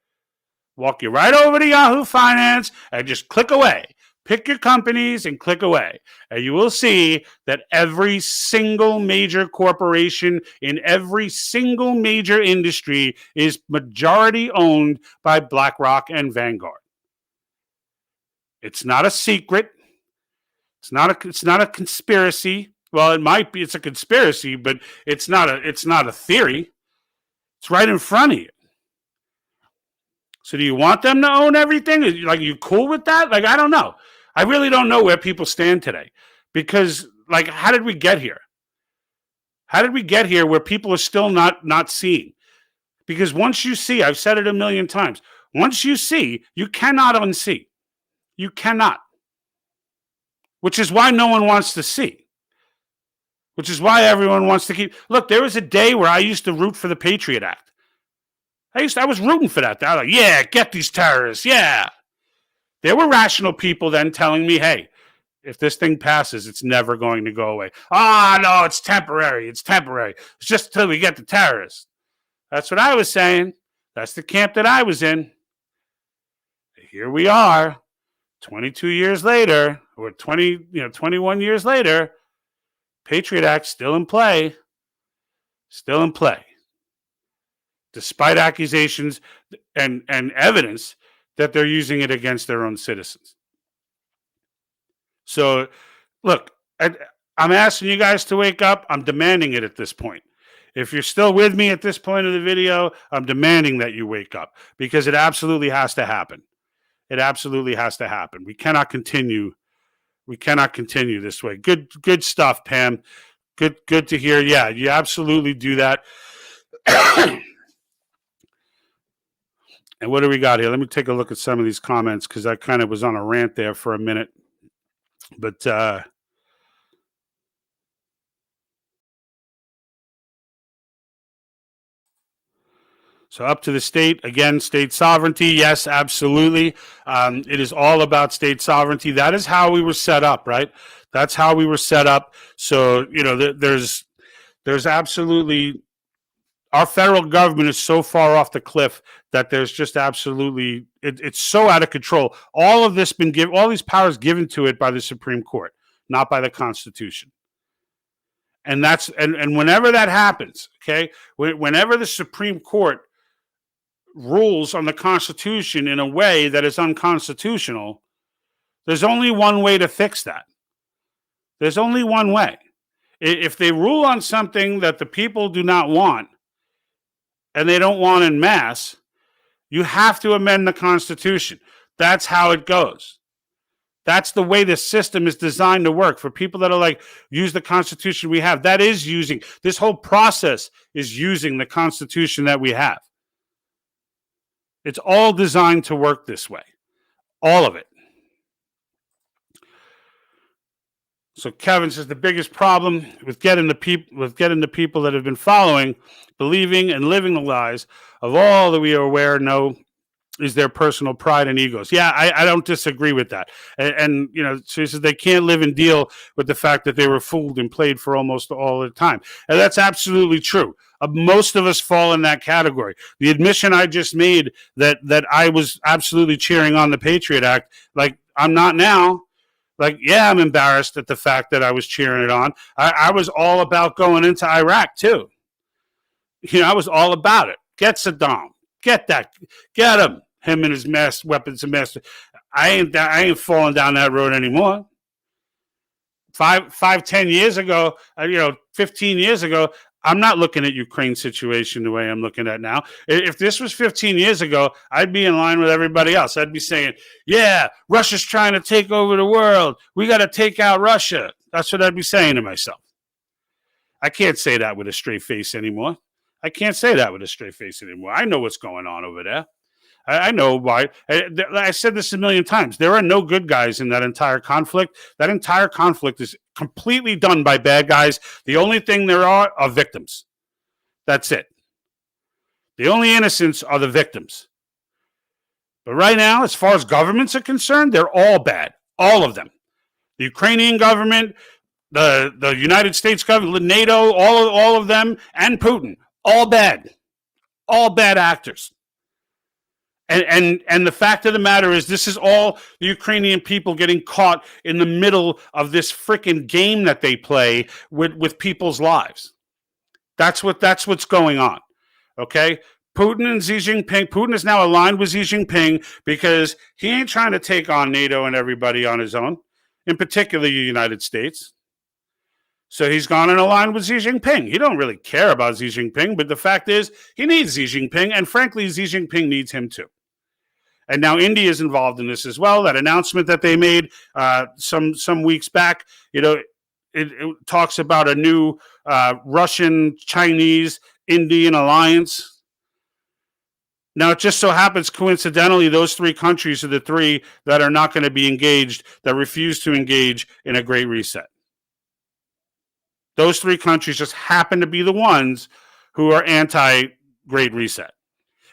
S11: Walk you right over to Yahoo Finance and just click away. Pick your companies and click away. And you will see that every single major corporation in every single major industry is majority owned by BlackRock and Vanguard. It's not a secret. It's not a conspiracy. Well, it might be. It's a conspiracy, but it's not a theory. It's right in front of you. So do you want them to own everything? Are you cool with that? I don't know. I really don't know where people stand today. Because, how did we get here? How did we get here where people are still not seeing? Because once you see, I've said it a million times, once you see, you cannot unsee. You cannot. which is why no one wants to see. Which is why everyone wants to keep. Look, there was a day where I used to root for the Patriot Act. I was rooting for that. I was like, yeah, get these terrorists. Yeah. There were rational people then telling me, hey, if this thing passes, it's never going to go away. No, it's temporary. It's temporary. It's just until we get the terrorists. That's what I was saying. That's the camp that I was in. Here we are, 22 years later, or 21 years later. Patriot Act still in play. Still in play. Despite accusations and evidence that they're using it against their own citizens. So, look, I'm asking you guys to wake up. I'm demanding it at this point. If you're still with me at this point of the video, I'm demanding that you wake up because it absolutely has to happen. It absolutely has to happen. We cannot continue. We cannot continue this way. Good stuff, Pam. Good to hear. Yeah, you absolutely do that. And what do we got here? Let me take a look at some of these comments because I kind of was on a rant there for a minute. But so up to the state, again, state sovereignty. Yes, absolutely. It is all about state sovereignty. That is how we were set up, right? That's how we were set up. So, there's absolutely, our federal government is so far off the cliff that there's just absolutely, it's so out of control. All of this all these powers given to it by the Supreme Court, not by the Constitution. And and whenever that happens, okay, whenever the Supreme Court rules on the Constitution in a way that is unconstitutional, there's only one way to fix that. There's only one way. If they rule on something that the people do not want, and they don't want en masse, you have to amend the Constitution. That's how it goes. That's the way the system is designed to work. For people that are like, use the Constitution we have, that is using, this whole process is using the Constitution that we have. It's all designed to work this way. All of it. So Kevin says the biggest problem with getting the people that have been following, believing, and living the lies of all that we are aware know is their personal pride and egos. Yeah, I don't disagree with that. And so he says they can't live and deal with the fact that they were fooled and played for almost all the time. And that's absolutely true. Most of us fall in that category. The admission I just made that I was absolutely cheering on the Patriot Act, like I'm not now. Like, yeah, I'm embarrassed at the fact that I was cheering it on. I was all about going into Iraq, too. I was all about it. Get Saddam. Get him. Him and his weapons of mass. I ain't falling down that road anymore. 10 years ago, 15 years ago, I'm not looking at Ukraine's situation the way I'm looking at now. If this was 15 years ago, I'd be in line with everybody else. I'd be saying, yeah, Russia's trying to take over the world. We got to take out Russia. That's what I'd be saying to myself. I can't say that with a straight face anymore. I know what's going on over there. I know why. I said this a million times. There are no good guys in that entire conflict. That entire conflict is completely done by bad guys. The only thing there are victims. That's it. The only innocents are the victims. But right now, as far as governments are concerned, they're all bad. All of them. The Ukrainian government, the United States government, NATO, all of them, and Putin. All bad. All bad actors. And the fact of the matter is, this is all the Ukrainian people getting caught in the middle of this freaking game that they play with people's lives. That's what's going on. Okay? Putin and Xi Jinping, Putin is now aligned with Xi Jinping because he ain't trying to take on NATO and everybody on his own, in particular the United States. So he's gone and aligned with Xi Jinping. He don't really care about Xi Jinping, but the fact is he needs Xi Jinping, and frankly, Xi Jinping needs him too. And now India is involved in this as well. That announcement that they made some weeks back, it talks about a new Russian, Chinese, Indian alliance. Now, it just so happens, coincidentally, those three countries are the three that are not going to be engaged, that refuse to engage in a Great Reset. Those three countries just happen to be the ones who are anti-Great Reset,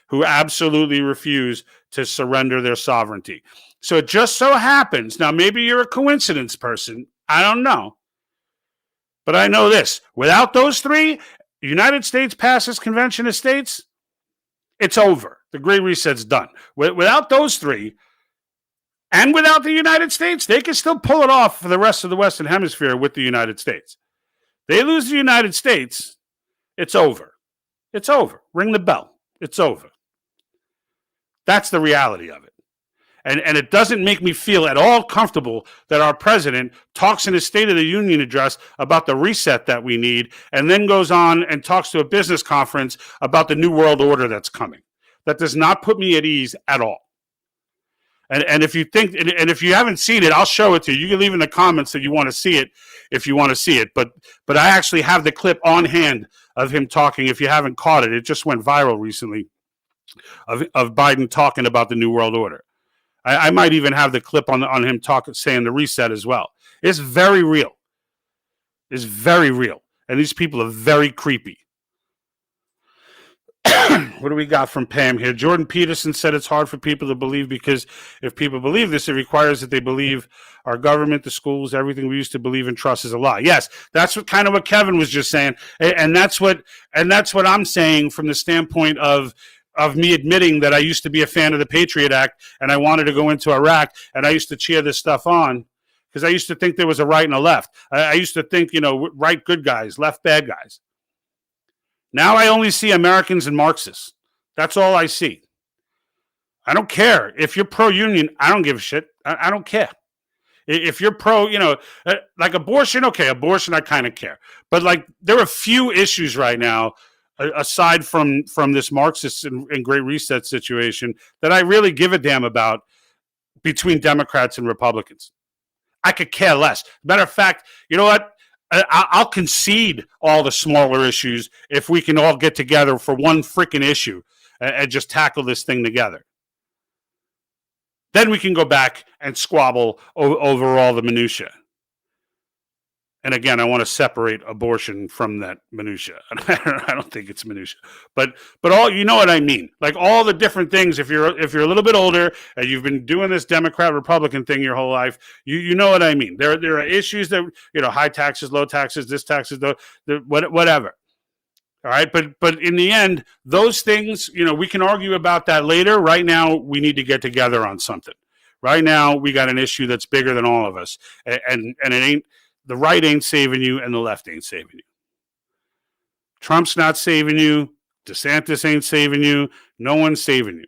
S11: who absolutely refuse to surrender their sovereignty. So it just so happens, now maybe you're a coincidence person, I don't know. But I know this, without those three, the United States passes Convention of States, it's over. The Great Reset's done. Without those three, and without the United States, they can still pull it off for the rest of the Western Hemisphere with the United States. They lose the United States, it's over. It's over. Ring the bell. It's over. That's the reality of it. And it doesn't make me feel at all comfortable that our president talks in his State of the Union address about the reset that we need, and then goes on and talks to a business conference about the New World Order that's coming. That does not put me at ease at all. And if you think, and if you haven't seen it, I'll show it to you. You can leave in the comments that you want to see it if you want to see it. But I actually have the clip on hand of him talking. If you haven't caught it, it just went viral recently of Biden talking about the New World Order. I might even have the clip on him saying the reset as well. It's very real. It's very real. And these people are very creepy. What do we got from Pam here? Jordan Peterson said it's hard for people to believe because if people believe this, it requires that they believe our government, the schools, everything we used to believe and trust is a lie. Yes, that's what Kevin was just saying. And that's what I'm saying from the standpoint of me admitting that I used to be a fan of the Patriot Act and I wanted to go into Iraq and I used to cheer this stuff on because I used to think there was a right and a left. I used to think, right good guys, left bad guys. Now I only see Americans and Marxists. That's all I see. I don't care. If you're pro-union, I don't give a shit. I don't care. If you're pro, like abortion, okay, abortion, I kind of care. But like there are a few issues right now aside from this Marxist and Great Reset situation that I really give a damn about between Democrats and Republicans. I could care less. Matter of fact, you know what? I'll concede all the smaller issues if we can all get together for one freaking issue and just tackle this thing together. Then we can go back and squabble over all the minutia. And again, I want to separate abortion from that minutia. I don't think it's minutia, but all, you know what I mean? Like all the different things. If you're a little bit older and you've been doing this Democrat Republican thing your whole life, you know what I mean. There are issues that high taxes, low taxes, this taxes, whatever. All right, but in the end, those things, we can argue about that later. Right now, we need to get together on something. Right now, we got an issue that's bigger than all of us, and it ain't. The right ain't saving you, and the left ain't saving you. Trump's not saving you. DeSantis ain't saving you. No one's saving you.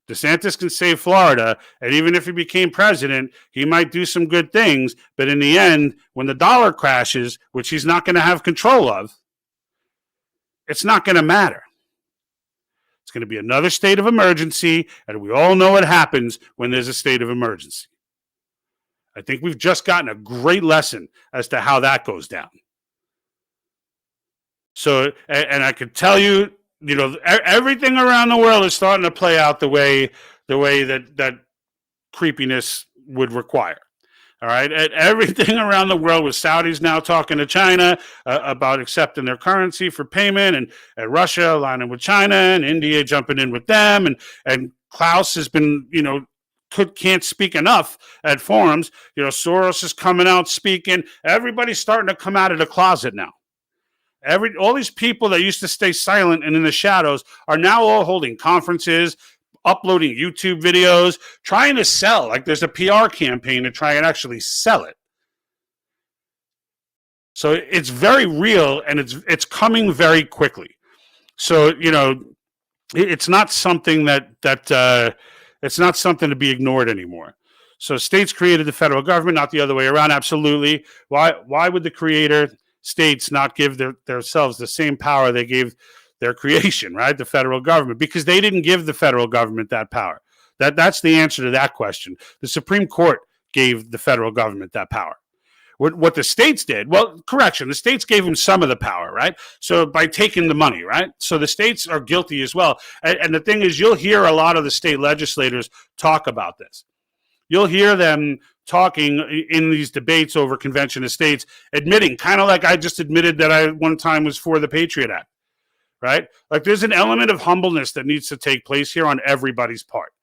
S11: DeSantis can save Florida, and even if he became president, he might do some good things, but in the end, when the dollar crashes, which he's not going to have control of, it's not going to matter. It's going to be another state of emergency, and we all know what happens when there's a state of emergency. I think we've just gotten a great lesson as to how that goes down. So, and I could tell you, everything around the world is starting to play out the way that creepiness would require. All right, and everything around the world with Saudis now talking to China about accepting their currency for payment, and Russia aligning with China, and India jumping in with them, and Klaus has been, can't speak enough at forums. Soros is coming out speaking. Everybody's starting to come out of the closet now. All these people that used to stay silent and in the shadows are now all holding conferences, uploading YouTube videos, trying to sell. Like there's a PR campaign to try and actually sell it. So it's very real, and it's coming very quickly. So it's not something that it's not something to be ignored anymore. So states created the federal government, not the other way around. Absolutely. Why would the creator states not give themselves the same power they gave their creation, right? The federal government, because they didn't give the federal government that power. That's the answer to that question. The Supreme Court gave the federal government that power. What the states did, well, correction, the states gave them some of the power, right? So by taking the money, right? So the states are guilty as well. And the thing is, you'll hear a lot of the state legislators talk about this. You'll hear them talking in these debates over Convention of States, admitting, kind of like I just admitted that I one time was for the Patriot Act, right? Like there's an element of humbleness that needs to take place here on everybody's part.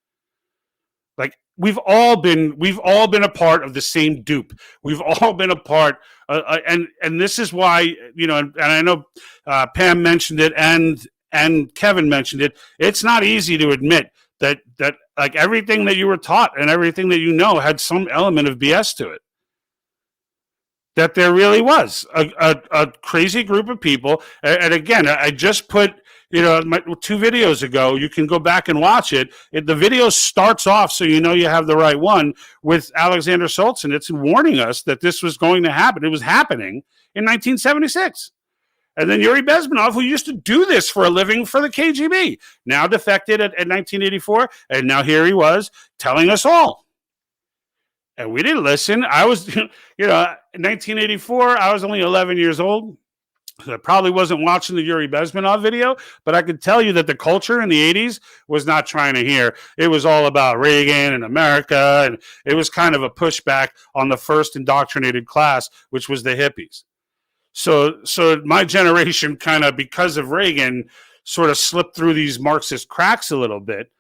S11: Like we've all been a part of the same dupe. We've all been a part, and this is why, you know, and I know Pam mentioned it and Kevin mentioned it. It's not easy to admit that like everything that you were taught and everything that you know had some element of BS to it. That there really was a crazy group of people, and again, I just put, you know, 2 videos ago, you can go back and watch it. The video starts off, so you know you have the right one, with Alexander Solzhenitsyn. It's warning us that this was going to happen. It was happening in 1976. And then Yuri Bezmenov, who used to do this for a living for the KGB, now defected at 1984, and now here he was telling us all. And we didn't listen. I was, you know, in 1984, I was only 11 years old. I probably wasn't watching the Yuri Bezmenov video, but I could tell you that the culture in the 80s was not trying to hear. It was all about Reagan and America, and it was kind of a pushback on the first indoctrinated class, which was the hippies. So my generation kind of, because of Reagan, sort of slipped through these Marxist cracks a little bit.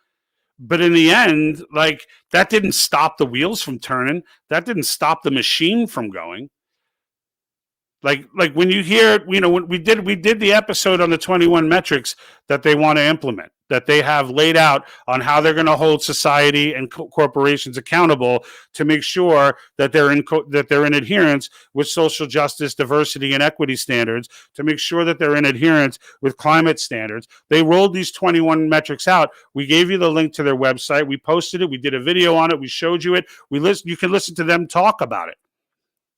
S11: But in the end, like, that didn't stop the wheels from turning. That didn't stop the machine from going. Like when you hear, you know, when we did the episode on the 21 metrics that they want to implement, that they have laid out on how they're going to hold society and corporations accountable to make sure that they're in adherence with social justice, diversity, and equity standards, to make sure that they're in adherence with climate standards. They rolled these 21 metrics out. We gave you the link to their website. We posted it. We did a video on it. We showed you it. You can listen to them talk about it.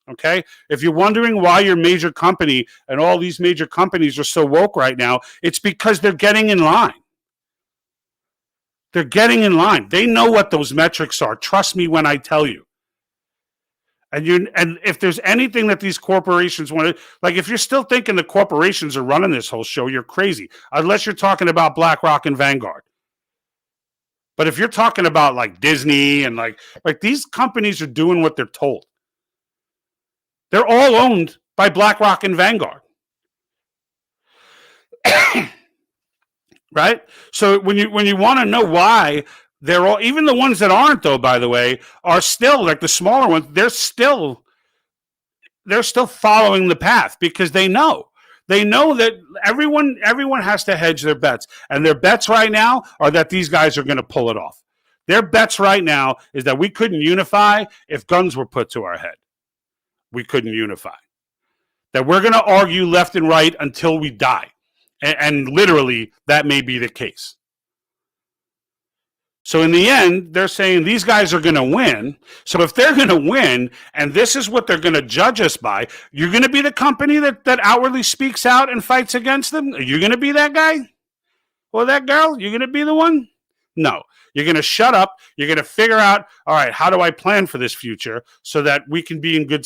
S11: Okay, if you're wondering why your major company and all these major companies are so woke right now, it's because they're getting in line. They're getting in line. They know what those metrics are. Trust me when I tell you. And if there's anything that these corporations want to, like, if you're still thinking the corporations are running this whole show, you're crazy. Unless you're talking about BlackRock and Vanguard. But if you're talking about like Disney and like these companies are doing what they're told. They're all owned by BlackRock and Vanguard. Right? So when you want to know why they're all, even the ones that aren't, though, by the way, are still, like the smaller ones, they're still following the path because they know that everyone has to hedge their bets. And their bets right now are that these guys are going to pull it off. Their bets right now is that we couldn't unify if guns were put to our head. We couldn't unify. That we're going to argue left and right until we die. And literally, that may be the case. So in the end, they're saying these guys are going to win. So if they're going to win, and this is what they're going to judge us by, you're going to be the company that outwardly speaks out and fights against them? Are you going to be that guy? Or that girl? You're going to be the one? No. You're going to shut up. You're going to figure out, all right, how do I plan for this future so that we can be in good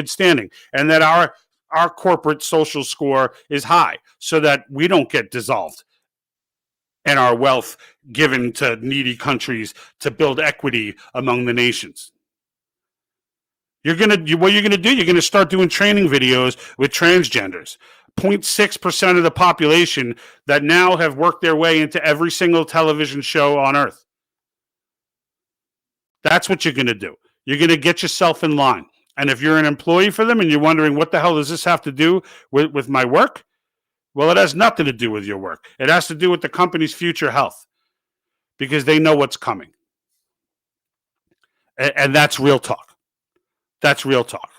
S11: standing and that our corporate social score is high so that we don't get dissolved and our wealth given to needy countries to build equity among the nations. What you're going to do, you're going to start doing training videos with transgenders. 0.6% of the population that now have worked their way into every single television show on earth. That's what you're going to do. You're going to get yourself in line. And if you're an employee for them and you're wondering what the hell does this have to do with my work? Well, it has nothing to do with your work. It has to do with the company's future health because they know what's coming. And that's real talk. That's real talk.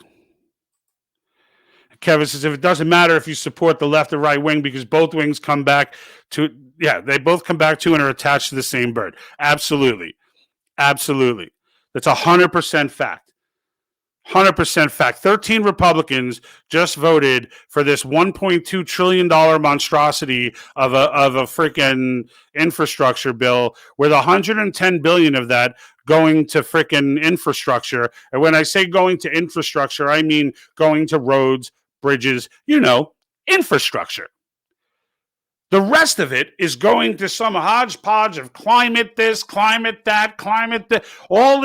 S11: Kevin says, if it doesn't matter if you support the left or right wing because both wings come back to, they both come back to and are attached to the same bird. Absolutely. Absolutely. That's 100% fact. 100% fact. 13 Republicans just voted for this $1.2 trillion monstrosity of a freaking infrastructure bill, with $110 billion of that going to freaking infrastructure. And when I say going to infrastructure, I mean going to roads, bridges, infrastructure. The rest of it is going to some hodgepodge of climate this, climate that, climate that. All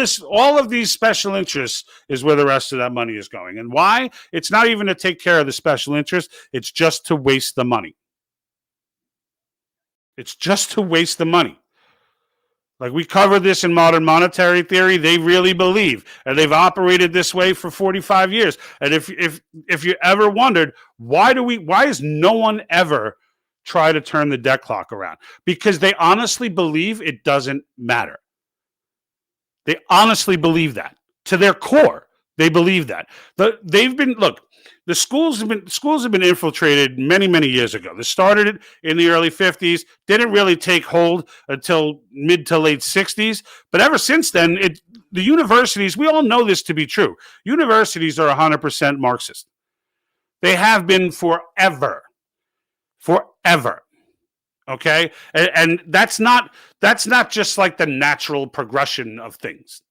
S11: of these special interests is where the rest of that money is going. And why? It's not even to take care of the special interests. It's just to waste the money. It's just to waste the money. Like we covered this in modern monetary theory, they really believe, and they've operated this way for 45 years. And if you ever wondered, why is no one ever try to turn the debt clock around? Because they honestly believe it doesn't matter. They honestly believe that. To their core, they believe that. The schools have been infiltrated many, many years ago. They started in the early 50s, didn't really take hold until mid to late 60s. But ever since then, the universities, we all know this to be true. Universities are 100% Marxist. They have been forever. Forever. Okay? And that's not just like the natural progression of things.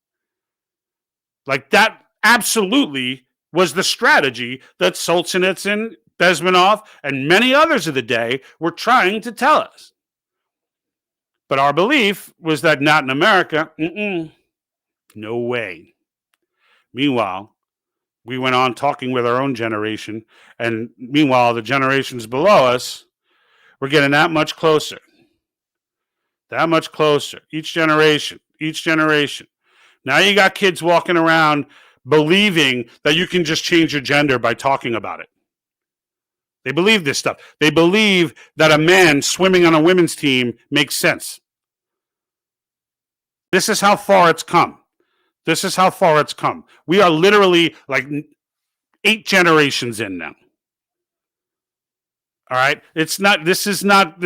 S11: Like that absolutely was the strategy that Solzhenitsyn, Bezmenov, and many others of the day were trying to tell us. But our belief was that not in America. No way. Meanwhile, we went on talking with our own generation, and meanwhile, the generations below us were getting that much closer. That much closer. Each generation. Now you got kids walking around believing that you can just change your gender by talking about it. They believe this stuff. They believe that a man swimming on a women's team makes sense. This is how far it's come. We are literally like 8 generations in now. All right? This is not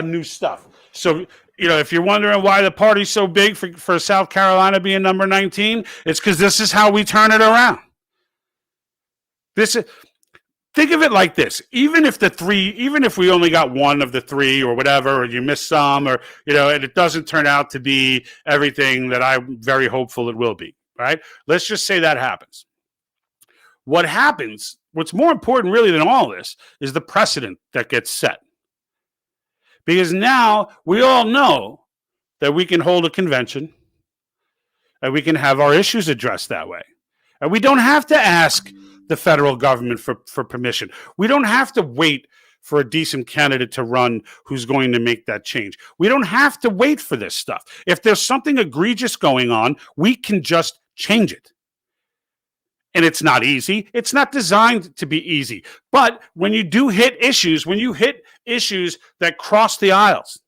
S11: new stuff. So, if you're wondering why the party's so big for South Carolina being number 19, it's because this is how we turn it around. Think of it like this. Even if we only got one of the 3 or whatever, or you miss some, or, and it doesn't turn out to be everything that I'm very hopeful it will be, right? Let's just say that happens. What happens, what's more important really than all this, is the precedent that gets set. Because now we all know that we can hold a convention and we can have our issues addressed that way. And we don't have to ask the federal government for permission. We don't have to wait for a decent candidate to run who's going to make that change. We don't have to wait for this stuff. If there's something egregious going on, we can just change it. And it's not easy. It's not designed to be easy. But when you do hit issues, that cross the aisles,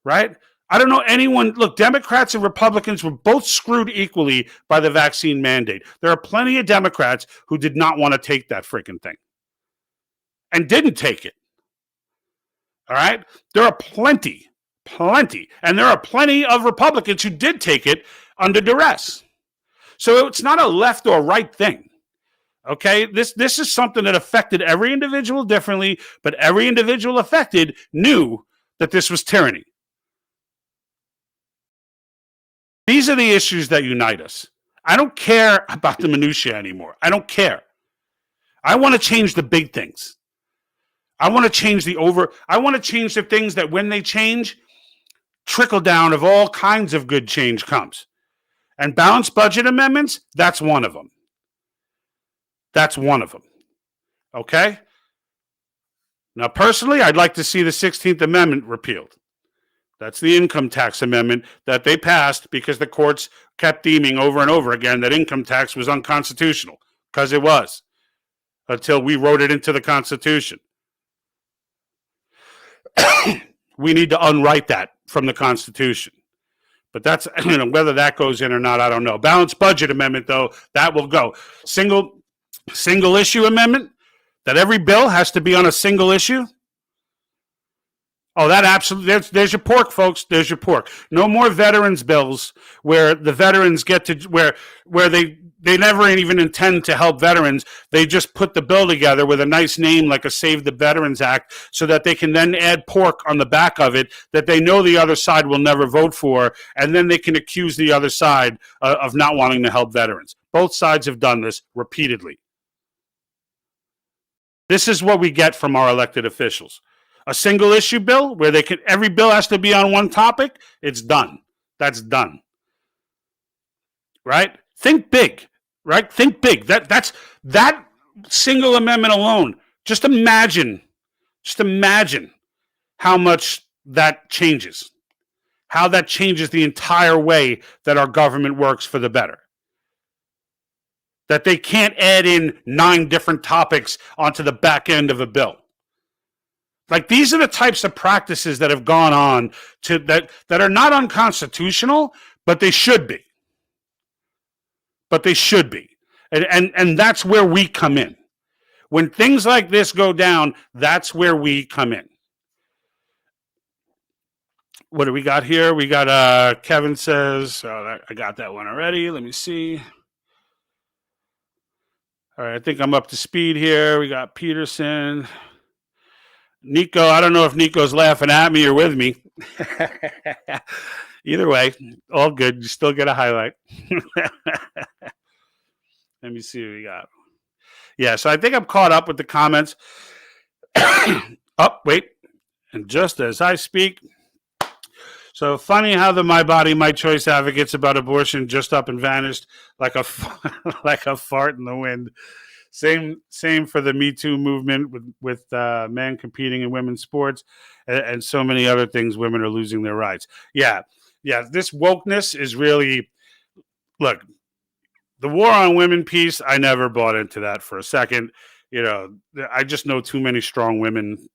S11: right? I don't know anyone. Look, Democrats and Republicans were both screwed equally by the vaccine mandate. There are plenty of Democrats who did not want to take that freaking thing and didn't take it. All right? There are plenty. And there are plenty of Republicans who did take it under duress. So it's not a left or right thing, okay? This is something that affected every individual differently, but every individual affected knew that this was tyranny. These are the issues that unite us. I don't care about the minutiae anymore. I don't care. I want to change the big things. I want to change the things that when they change, trickle down of all kinds of good change comes. And balanced budget amendments, that's one of them. Okay? Now, personally, I'd like to see the 16th Amendment repealed. That's the income tax amendment that they passed because the courts kept deeming over and over again that income tax was unconstitutional, because it was, until we wrote it into the Constitution. We need to unwrite that from the Constitution. But that's, whether that goes in or not, I don't know. Balanced budget amendment, though, that will go. Single issue amendment, that every bill has to be on a single issue. Oh, that absolutely. There's your pork, folks. There's your pork. No more veterans bills where the veterans get to where they never even intend to help veterans. They just put the bill together with a nice name like a Save the Veterans Act so that they can then add pork on the back of it that they know the other side will never vote for, and then they can accuse the other side of not wanting to help veterans. Both sides have done this repeatedly. This is what we get from our elected officials. A single issue bill where every bill has to be on one topic, it's done. That's done. Right? Think big. Right? Think big. That single amendment alone. Just imagine how much that changes. How that changes the entire way that our government works for the better. That they can't add in 9 different topics onto the back end of a bill. Like, these are the types of practices that have gone on that are not unconstitutional, but they should be. And that's where we come in. When things like this go down, that's where we come in. What do we got here? We got Kevin says, I got that one already. Let me see. All right, I think I'm up to speed here. We got Peterson. Nico, I don't know if Nico's laughing at me or with me. Either way, all good. You still get a highlight. Let me see what we got. Yeah, so I think I'm caught up with the comments. Wait. And just as I speak. So funny how the My Body, My Choice advocates about abortion just up and vanished like a fart in the wind. Same for the Me Too movement with men competing in women's sports and so many other things. Women are losing their rights. Yeah. This wokeness is really, look, the war on women piece. I never bought into that for a second. You know, I just know too many strong women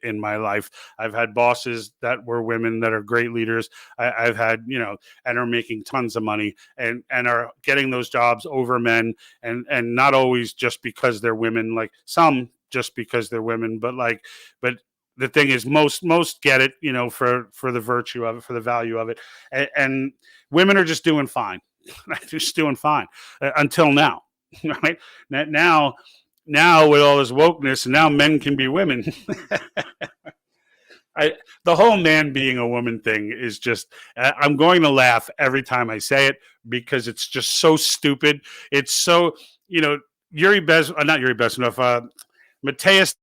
S11: in my life. I've had bosses that were women that are great leaders. I've had, and are making tons of money and are getting those jobs over men and not always just because they're women, like some just because they're women, but the thing is most get it, for the virtue of it, for the value of it. And women are just doing fine. Just doing fine until now, right? Now with all this wokeness, and now men can be women. The whole man being a woman thing is just, I'm going to laugh every time I say it because it's just so stupid. It's so, not Yuri Bezmenov, Mateus.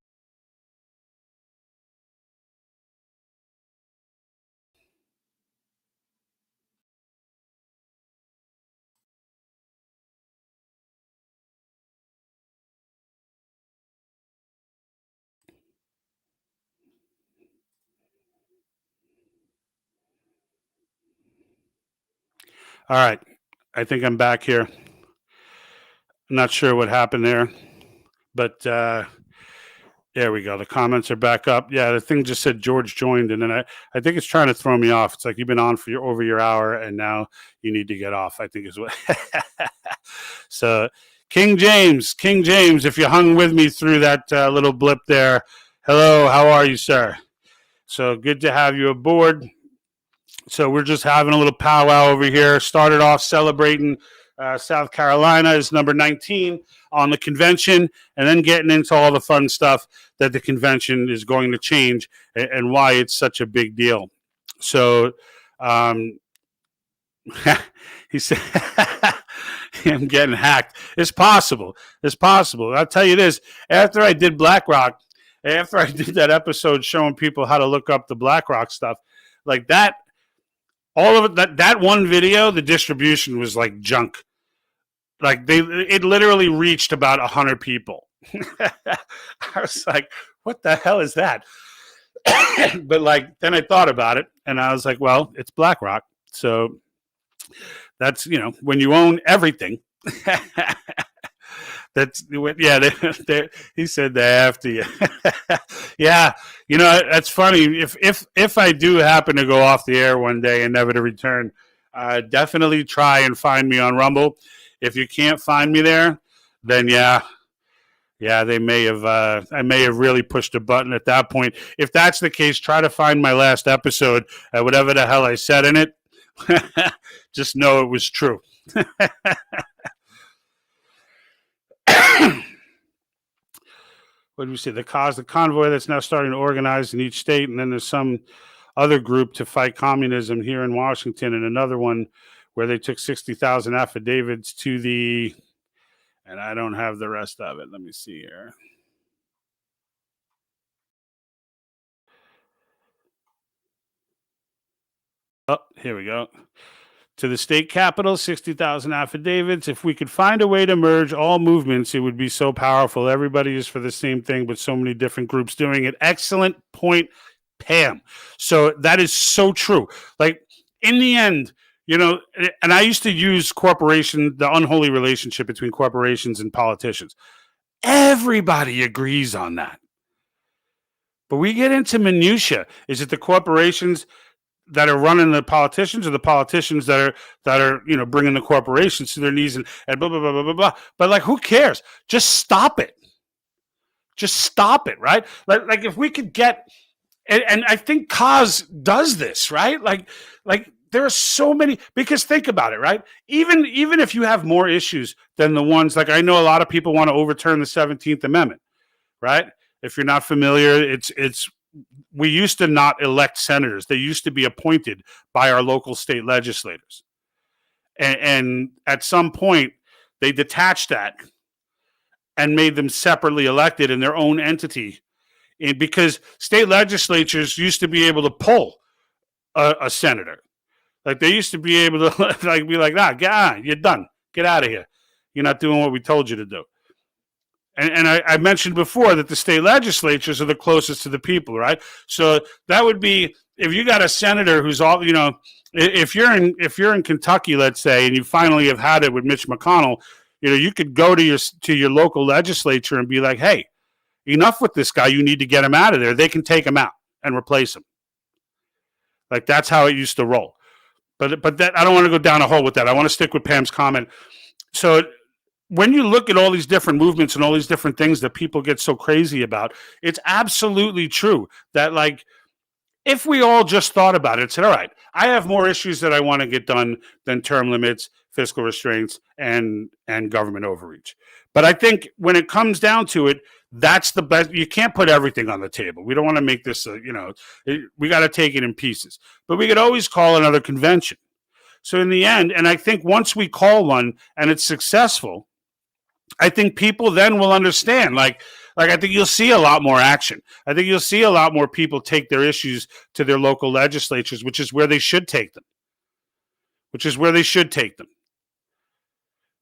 S11: All right. I think I'm back here. I'm not sure what happened there, but there we go. The comments are back up. Yeah, the thing just said George joined, and then I think it's trying to throw me off. It's like you've been on for over your hour, and now you need to get off, I think is what. So King James, if you hung with me through that little blip there, hello, how are you, sir? So good to have you aboard. So we're just having a little powwow over here. Started off celebrating South Carolina is number 19 on the convention, and then getting into all the fun stuff that the convention is going to change and why it's such a big deal. So he said, I'm getting hacked. It's possible. I'll tell you this. After I did BlackRock, after I did that episode showing people how to look up the BlackRock stuff, like that, all of it, that one video, the distribution was like junk. Like it literally reached about 100 people. I was like, what the hell is that? But then I thought about it and I was like, well, it's BlackRock. So that's, when you own everything, that's, yeah, he said they have to. Yeah, that's funny. If I do happen to go off the air one day and never to return, definitely try and find me on Rumble. If you can't find me there, then yeah, Yeah, they may have. I may have really pushed a button at that point. If that's the case, try to find my last episode at whatever the hell I said in it. Just know it was true. What did we say? The convoy that's now starting to organize in each state, and then there's some other group to fight communism here in Washington, and another one where they took 60,000 affidavits to the. And I don't have the rest of it. Let me see here. Oh, here we go. To the state capitol, 60,000 affidavits. If we could find a way to merge all movements, it would be so powerful. Everybody is for the same thing, but so many different groups doing it. Excellent point, Pam. So that is so true. Like, in the end, you know, and I used to use the unholy relationship between corporations and politicians. Everybody agrees on that. But we get into minutia. Is it the corporations that are running the politicians, or the politicians that are you know, bringing the corporations to their knees and blah, blah, blah, blah, blah, blah. But like, who cares? Just stop it. Just stop it, right? Like if we could get, and I think Kaz does this, right? Like there are so many, because think about it, right? Even if you have more issues than the ones, like I know a lot of people want to overturn the 17th Amendment, right? If you're not familiar, we used to not elect senators. They used to be appointed by our local state legislators. And at some point, they detached that and made them separately elected in their own entity. And because state legislatures used to be able to pull a senator. Like they used to be able to like be like, you're done. Get out of here. You're not doing what we told you to do. And I mentioned before that the state legislatures are the closest to the people, right? So that would be, if you got a senator who's all, you know, if you're in Kentucky, let's say, and you finally have had it with Mitch McConnell, you know, you could go to your local legislature and be like, hey, enough with this guy. You need to get him out of there. They can take him out and replace him. Like that's how it used to roll. But that, I don't want to go down a hole with that. I want to stick with Pam's comment. So when you look at all these different movements and all these different things that people get so crazy about, it's absolutely true that, like, if we all just thought about it, said, all right, I have more issues that I want to get done than term limits, fiscal restraints, and government overreach. But I think when it comes down to it, that's the best. You can't put everything on the table. We don't want to make this, we got to take it in pieces. But we could always call another convention. So in the end, and I think once we call one and it's successful, I think people then will understand. Like I think you'll see a lot more action. I think you'll see a lot more people take their issues to their local legislatures, which is where they should take them.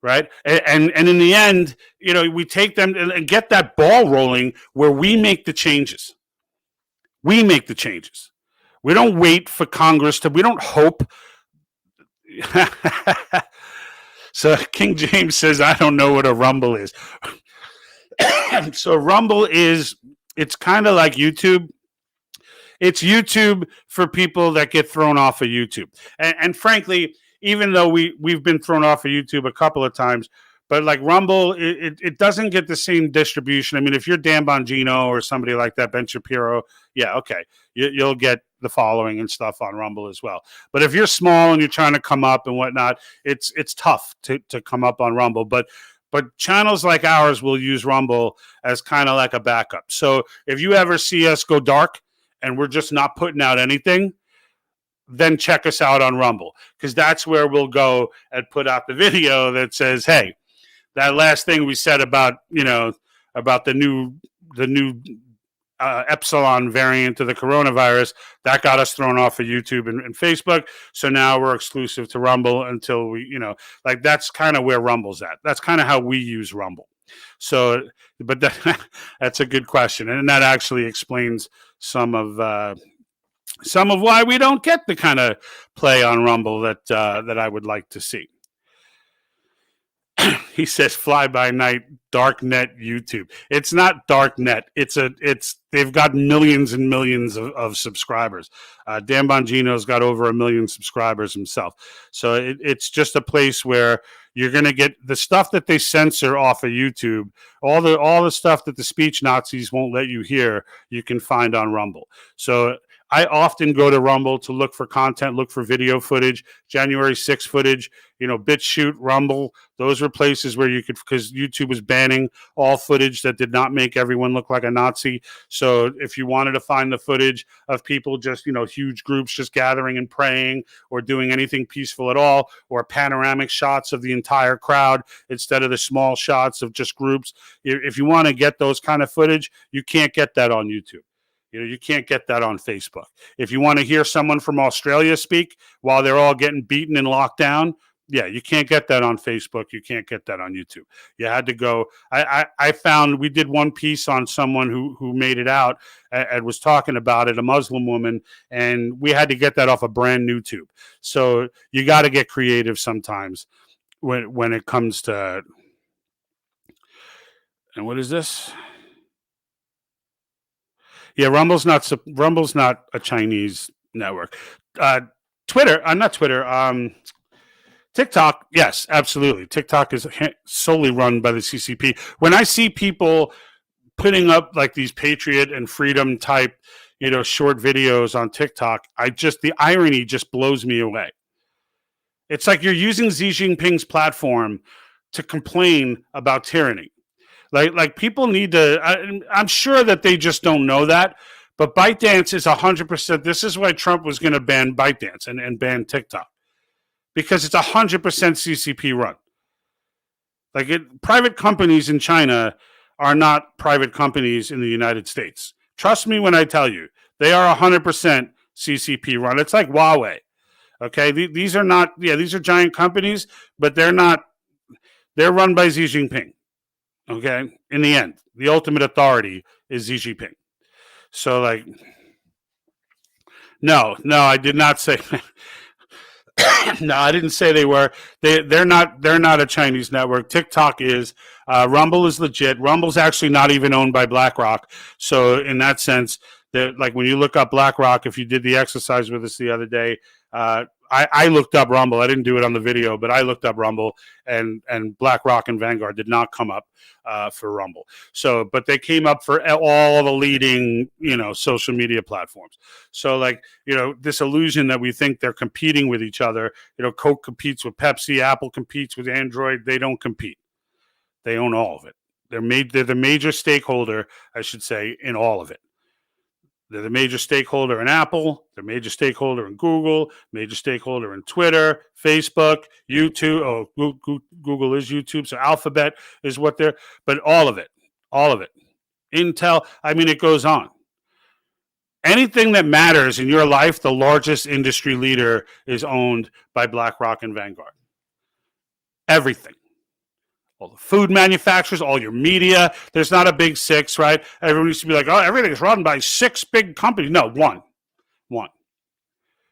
S11: Right? And in the end, you know, we take them and get that ball rolling where we make the changes. We don't wait for Congress we don't hope. So King James says, I don't know what a Rumble is. So Rumble it's kind of like YouTube. It's YouTube for people that get thrown off of YouTube. And frankly, even though we've been thrown off of YouTube a couple of times, but like Rumble, it doesn't get the same distribution. I mean, if you're Dan Bongino or somebody like that, Ben Shapiro, yeah, okay, you'll get the following and stuff on Rumble as well. But if you're small and you're trying to come up and whatnot, it's tough to come up on Rumble. But channels like ours will use Rumble as kind of like a backup. So if you ever see us go dark and we're just not putting out anything, then check us out on Rumble, because that's where we'll go and put out the video that says, hey, that last thing we said about the new Epsilon variant of the coronavirus, that got us thrown off of YouTube and Facebook. So now we're exclusive to Rumble until that's kind of where Rumble's at. That's kind of how we use Rumble. So, but that's a good question. And that actually explains some of why we don't get the kind of play on Rumble that I would like to see. He says, "Fly by night, darknet YouTube." It's not darknet. They've got millions and millions of subscribers. Dan Bongino's got over 1 million subscribers himself. So it's just a place where you're going to get the stuff that they censor off of YouTube, all the stuff that the speech Nazis won't let you hear, you can find on Rumble. So I often go to Rumble to look for content, look for video footage, January 6th footage, BitChute, Rumble. Those were places where you could, because YouTube was banning all footage that did not make everyone look like a Nazi. So if you wanted to find the footage of people just, huge groups just gathering and praying or doing anything peaceful at all, or panoramic shots of the entire crowd instead of the small shots of just groups, if you want to get those kind of footage, you can't get that on YouTube. You can't get that on Facebook. If you want to hear someone from Australia speak while they're all getting beaten and locked down, you can't get that on Facebook. You can't get that on YouTube. You had to go. I found we did one piece on someone who made it out and was talking about it, a Muslim woman, and we had to get that off a brand new tube. So you got to get creative sometimes when it comes to. And what is this? Yeah, Rumble's not a Chinese network. Not Twitter. TikTok, yes, absolutely. TikTok is solely run by the CCP. When I see people putting up like these patriot and freedom type, short videos on TikTok, the irony just blows me away. It's like you're using Xi Jinping's platform to complain about tyranny. Like people need to, I'm sure that they just don't know that, but ByteDance is 100%. This is why Trump was going to ban ByteDance and ban TikTok, because it's 100% CCP run. Private companies in China are not private companies in the United States. Trust me when I tell you, they are 100% CCP run. It's like Huawei. Okay. These are giant companies, but they're run by Xi Jinping. Okay, in the end, the ultimate authority is Xi Jinping. So, no, I did not say. No, I didn't say they were. They're not a Chinese network. TikTok is. Rumble is legit. Rumble's actually not even owned by BlackRock. So, in that sense, when you look up BlackRock, if you did the exercise with us the other day, I looked up Rumble. I didn't do it on the video, but I looked up Rumble, and BlackRock and Vanguard did not come up for Rumble. So, but they came up for all the leading, social media platforms. So, this illusion that we think they're competing with each other. Coke competes with Pepsi, Apple competes with Android. They don't compete. They own all of it. They're the major stakeholder, I should say, in all of it. They're the major stakeholder in Apple. They're major stakeholder in Google, major stakeholder in Twitter, Facebook, YouTube. Oh, Google is YouTube. So Alphabet is what they're, but all of it. Intel. I mean, it goes on. Anything that matters in your life, the largest industry leader is owned by BlackRock and Vanguard. Everything. All the food manufacturers, all your media. There's not a big six, right? Everyone used to be like, oh, everything is run by six big companies. No, one.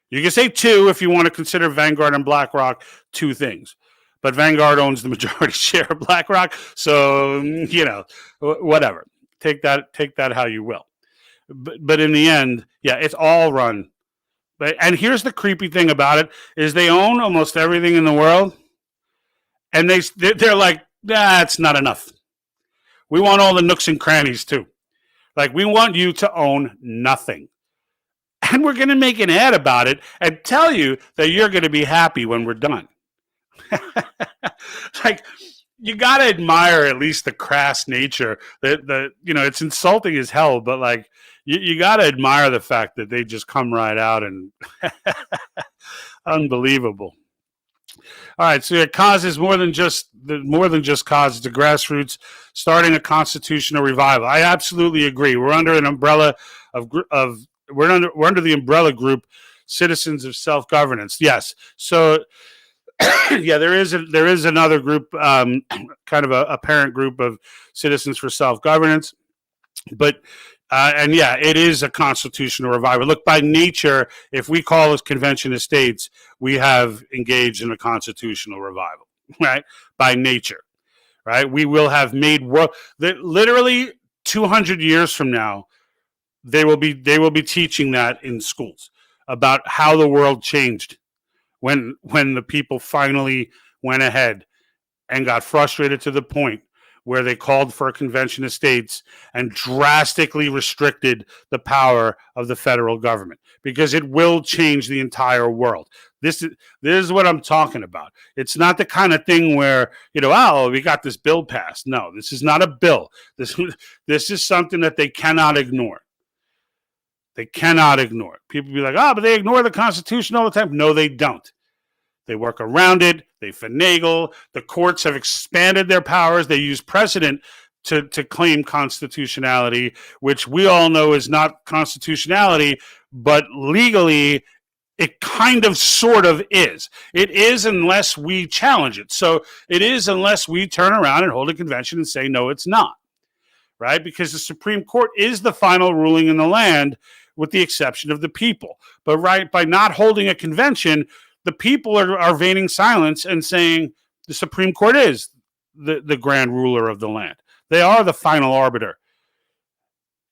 S11: You can say two if you want to consider Vanguard and BlackRock two things. But Vanguard owns the majority share of BlackRock. So, whatever. Take that how you will. But in the end, it's all run. And here's the creepy thing about it is they own almost everything in the world. And they're like, that's not enough. We want all the nooks and crannies too. We want you to own nothing. And we're going to make an ad about it and tell you that you're going to be happy when we're done. You got to admire at least the crass nature. It's insulting as hell, but you got to admire the fact that they just come right out and unbelievable. All right, so your cause is more than just cause. It's the grassroots starting a constitutional revival. I absolutely agree. We're under an umbrella we're under the umbrella group, Citizens of Self-Governance. Yes. So there is another group, kind of a parent group of Citizens for Self-Governance, but. It is a constitutional revival. Look, by nature, if we call this convention of states, we have engaged in a constitutional revival, right? By nature, right? We will have made literally 200 years from now, they will be teaching that in schools about how the world changed when the people finally went ahead and got frustrated to the point where they called for a convention of states and drastically restricted the power of the federal government, because it will change the entire world. This is what I'm talking about. It's not the kind of thing where, oh, we got this bill passed. No, this is not a bill. This is something that they cannot ignore. They cannot ignore it. People be like, but they ignore the Constitution all the time. No, they don't. They work around it. They finagle. The courts have expanded their powers. They use precedent to claim constitutionality, which we all know is not constitutionality, but legally it kind of sort of is. It is unless we challenge it. So it is unless we turn around and hold a convention and say, no, it's not. Right? Because the Supreme Court is the final ruling in the land, with the exception of the people. But by not holding a convention, the people are feigning silence and saying the Supreme Court is the grand ruler of the land. They are the final arbiter,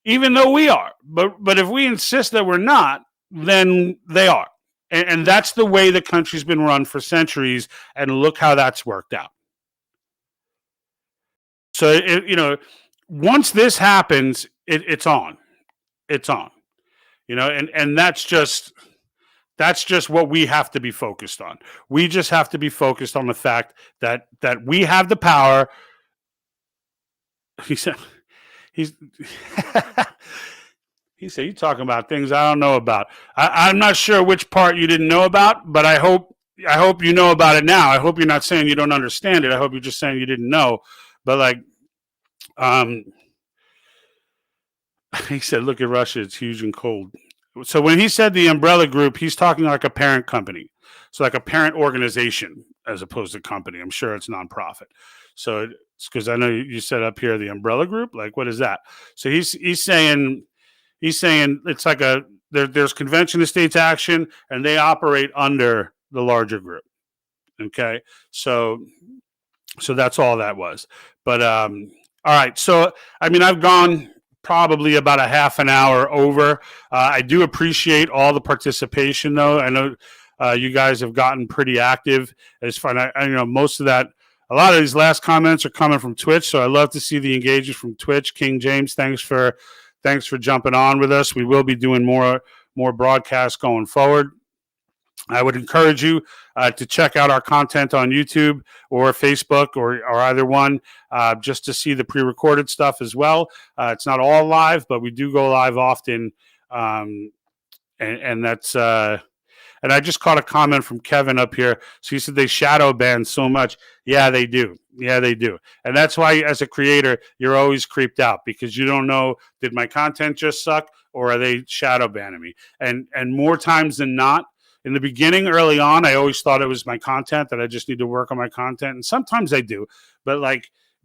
S11: even though we are. But if we insist that we're not, then they are. And that's the way the country's been run for centuries. And look how that's worked out. So, once this happens, it's on. It's on. And that's just what we have to be focused on. We just have to be focused on the fact that we have the power. He said, he said, you're talking about things I don't know about. I'm not sure which part you didn't know about, but I hope you know about it now. I hope you're not saying you don't understand it. I hope you're just saying you didn't know. But he said, look at Russia. It's huge and cold. So when he said the umbrella group, he's talking like a parent company. So like a parent organization as opposed to company. I'm sure it's nonprofit. So it's because I know you said up here the umbrella group. Like, what is that? So he's saying it's like there's convention of states action, and they operate under the larger group. Okay. So that's all that was. But all right. So I've gone probably about a half an hour over. I do appreciate all the participation, though. I know you guys have gotten pretty active. It's fun. I most of that. A lot of these last comments are coming from Twitch, so I love to see the engagement from Twitch. King James, thanks for jumping on with us. We will be doing more broadcasts going forward. I would encourage you to check out our content on YouTube or Facebook or either one, just to see the pre-recorded stuff as well. It's not all live, but we do go live often, and that's. And I just caught a comment from Kevin up here. So he said they shadow ban so much. Yeah, they do. Yeah, they do. And that's why, as a creator, you're always creeped out, because you don't know, did my content just suck, or are they shadow banning me? And more times than not, in the beginning, early on, I always thought it was my content, that I just need to work on my content. And sometimes I do.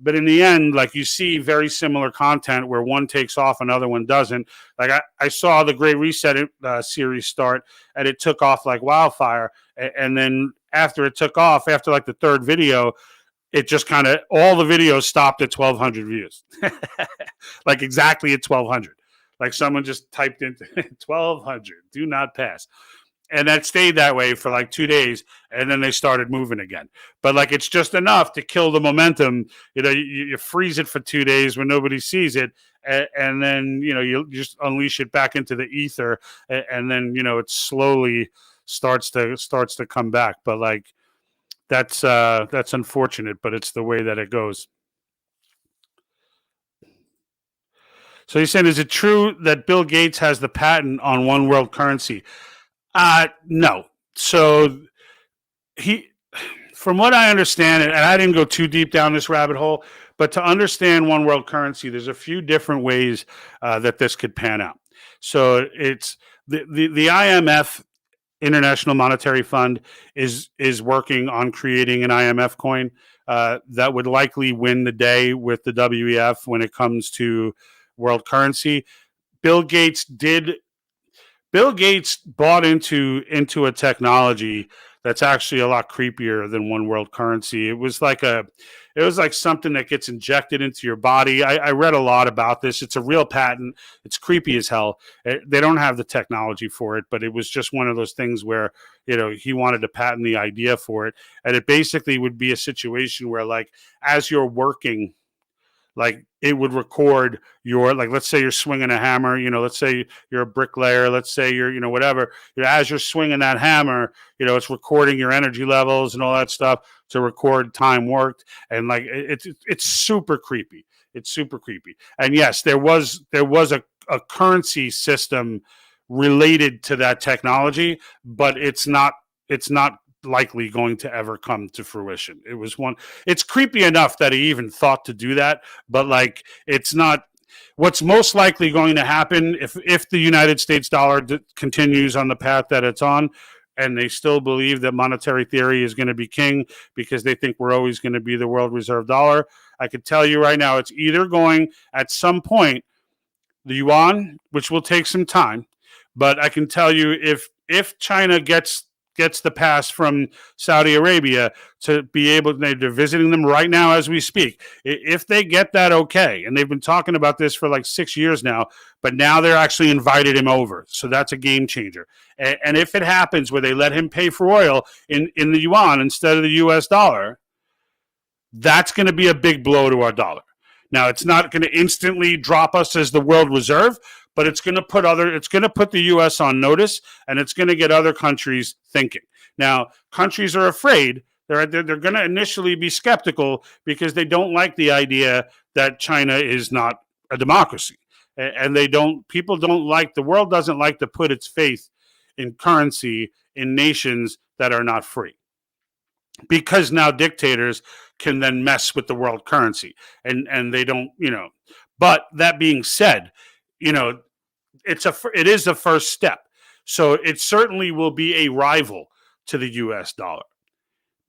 S11: But in the end, you see very similar content where one takes off, another one doesn't. I saw the Great Reset series start, and it took off like wildfire. And then after it took off, after the third video, it just kind of, all the videos stopped at 1,200 views. Exactly at 1,200. Someone just typed into 1,200, do not pass. And that stayed that way for 2 days, and then they started moving again. But it's just enough to kill the momentum. You freeze it for 2 days when nobody sees it, and then you just unleash it back into the ether, and then it slowly starts to come back. But that's unfortunate, but it's the way that it goes. So he's saying, is it true that Bill Gates has the patent on one world currency? No. So from what I understand, and I didn't go too deep down this rabbit hole, but to understand one world currency, there's a few different ways that this could pan out. So it's the IMF, International Monetary Fund, is working on creating an IMF coin that would likely win the day with the WEF when it comes to world currency. Bill Gates bought into a technology that's actually a lot creepier than one world currency. It was like something that gets injected into your body. I read a lot about this. It's a real patent. It's creepy as hell. They don't have the technology for it, but it was just one of those things where, he wanted to patent the idea for it. And it basically would be a situation where, like, as you're working, like, it would record your, like, let's say you're swinging a hammer, let's say you're a bricklayer, let's say you're, whatever, as you're swinging that hammer, it's recording your energy levels and all that stuff to record time worked. And, like, it's super creepy. It's super creepy. And yes, there was a currency system related to that technology, but it's not likely going to ever come to fruition. It's creepy enough that he even thought to do that, but, like, it's not what's most likely going to happen if the United States dollar continues on the path that it's on, and they still believe that monetary theory is going to be king because they think we're always going to be the world reserve dollar. I could tell you right now, it's either going at some point, the yuan, which will take some time, but I can tell you if China gets the pass from Saudi Arabia to be able, they're visiting them right now as we speak. If they get that okay, and they've been talking about this for like 6 years now, but now they're actually invited him over. So that's a game changer. And if it happens where they let him pay for oil in the yuan instead of the US dollar, that's going to be a big blow to our dollar. Now, it's not going to instantly drop us as the world reserve, but it's going to put the U.S. on notice, and it's going to get other countries thinking. Now, countries are afraid. They're going to initially be skeptical because they don't like the idea that China is not a democracy, and the world doesn't like to put its faith in currency in nations that are not free, because now dictators can then mess with the world currency, and they don't, But that being said, it is a first step. So it certainly will be a rival to the US dollar,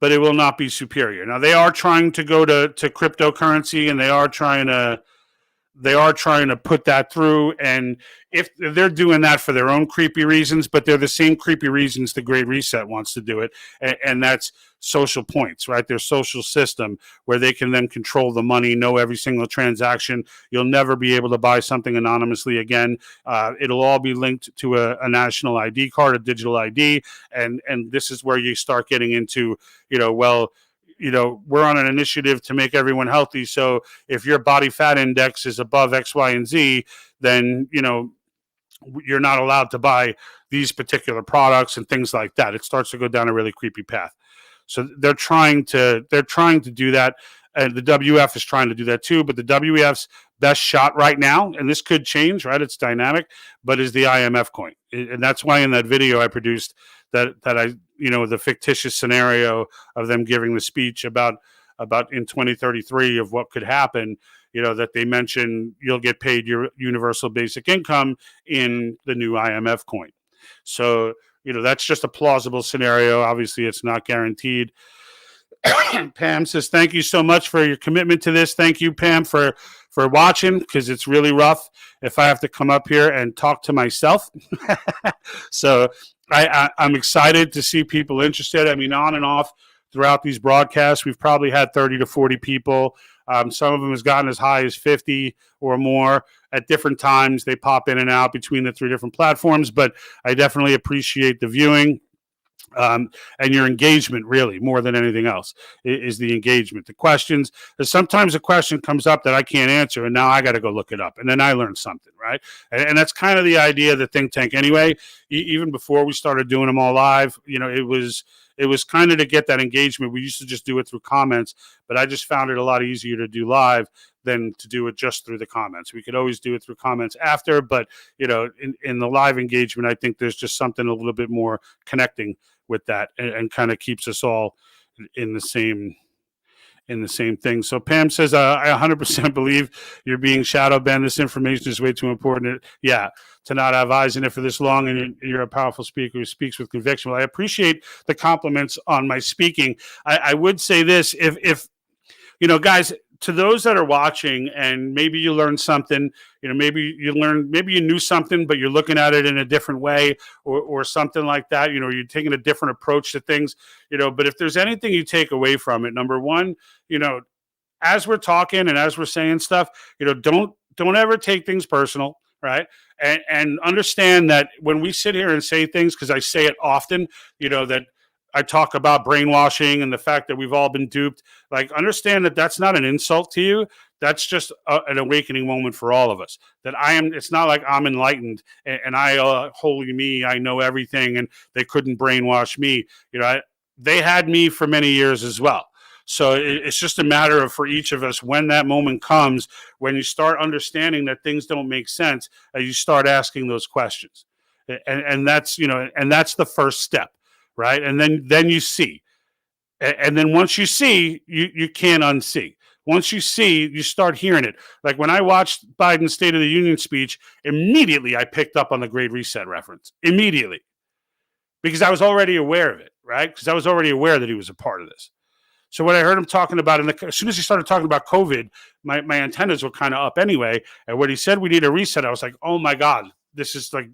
S11: but it will not be superior. Now, they are trying to go to cryptocurrency, and they are trying to put that through. And if they're doing that for their own creepy reasons, but they're the same creepy reasons the Great Reset wants to do it. And that's social points, right? Their social system where they can then control the money, know every single transaction. You'll never be able to buy something anonymously again. It'll all be linked to a national ID card, a digital ID. And this is where you start getting into, we're on an initiative to make everyone healthy. So if your body fat index is above X, Y, and Z, then, you're not allowed to buy these particular products and things like that. It starts to go down a really creepy path. So they're trying to do that. And the WF is trying to do that too. But the WF's best shot right now, and this could change, right? It's dynamic, but is the IMF coin. And that's why in that video I produced that I, the fictitious scenario of them giving the speech about in 2033 of what could happen, that they mention you'll get paid your universal basic income in the new IMF coin. So, that's just a plausible scenario. Obviously, it's not guaranteed. Pam says, thank you so much for your commitment to this. Thank you, Pam, for watching, because it's really rough if I have to come up here and talk to myself. So I'm excited to see people interested. I mean, on and off throughout these broadcasts, we've probably had 30 to 40 people. Some of them has gotten as high as 50 or more at different times. They pop in and out between the 3 different platforms, but I definitely appreciate the viewing. And your engagement, really, more than anything else, is the engagement. The questions, sometimes a question comes up that I can't answer, and now I got to go look it up, and then I learned something, right? And that's kind of the idea of the think tank anyway. Even before we started doing them all live, it was kind of to get that engagement. We used to just do it through comments, but I just found it a lot easier to do live than to do it just through the comments. We could always do it through comments after, but in the live engagement, I think there's just something a little bit more connecting with that, and kind of keeps us all in the same thing. So Pam says, I 100% believe you're being shadow banned. This information is way too important. Yeah, to not have eyes in it for this long, and you're a powerful speaker who speaks with conviction. Well, I appreciate the compliments on my speaking. I would say this, if guys, to those that are watching, and maybe you learned something, maybe you knew something, but you're looking at it in a different way, or something like that. You're taking a different approach to things. But if there's anything you take away from it, number one, as we're talking and as we're saying stuff, don't ever take things personal, right? And understand that when we sit here and say things, because I say it often, that I talk about brainwashing and the fact that we've all been duped. Like, understand that that's not an insult to you. That's just an awakening moment for all of us. It's not like I'm enlightened and I, holy me, I know everything and they couldn't brainwash me. They had me for many years as well. So it's just a matter of, for each of us, when that moment comes, when you start understanding that things don't make sense, you start asking those questions. And that's, and that's the first step. Right. And then you see. And then once you see, you can't unsee. Once you see, you start hearing it. Like when I watched Biden's State of the Union speech, immediately I picked up on the Great Reset reference. Immediately. Because I was already aware of it, right? Because I was already aware that he was a part of this. So when I heard him talking about as soon as he started talking about COVID, my antennas were kind of up anyway. And when he said we need a reset, I was like, oh my God, this is like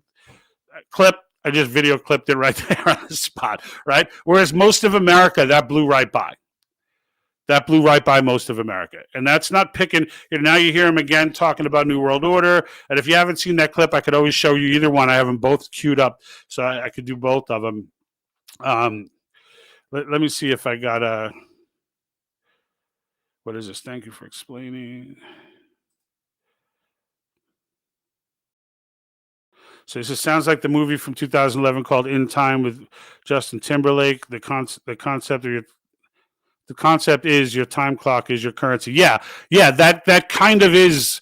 S11: a clip. I just video clipped it right there on the spot, right? Whereas most of America, that blew right by. That blew right by most of America. And that's not picking. Now you hear him again talking about New World Order. And if you haven't seen that clip, I could always show you either one. I have them both queued up, so I could do both of them. Let me see if I got a... What is this? Thank you for explaining. So this sounds like the movie from 2011 called In Time with Justin Timberlake. The concept is your time clock is your currency. Yeah. That kind of is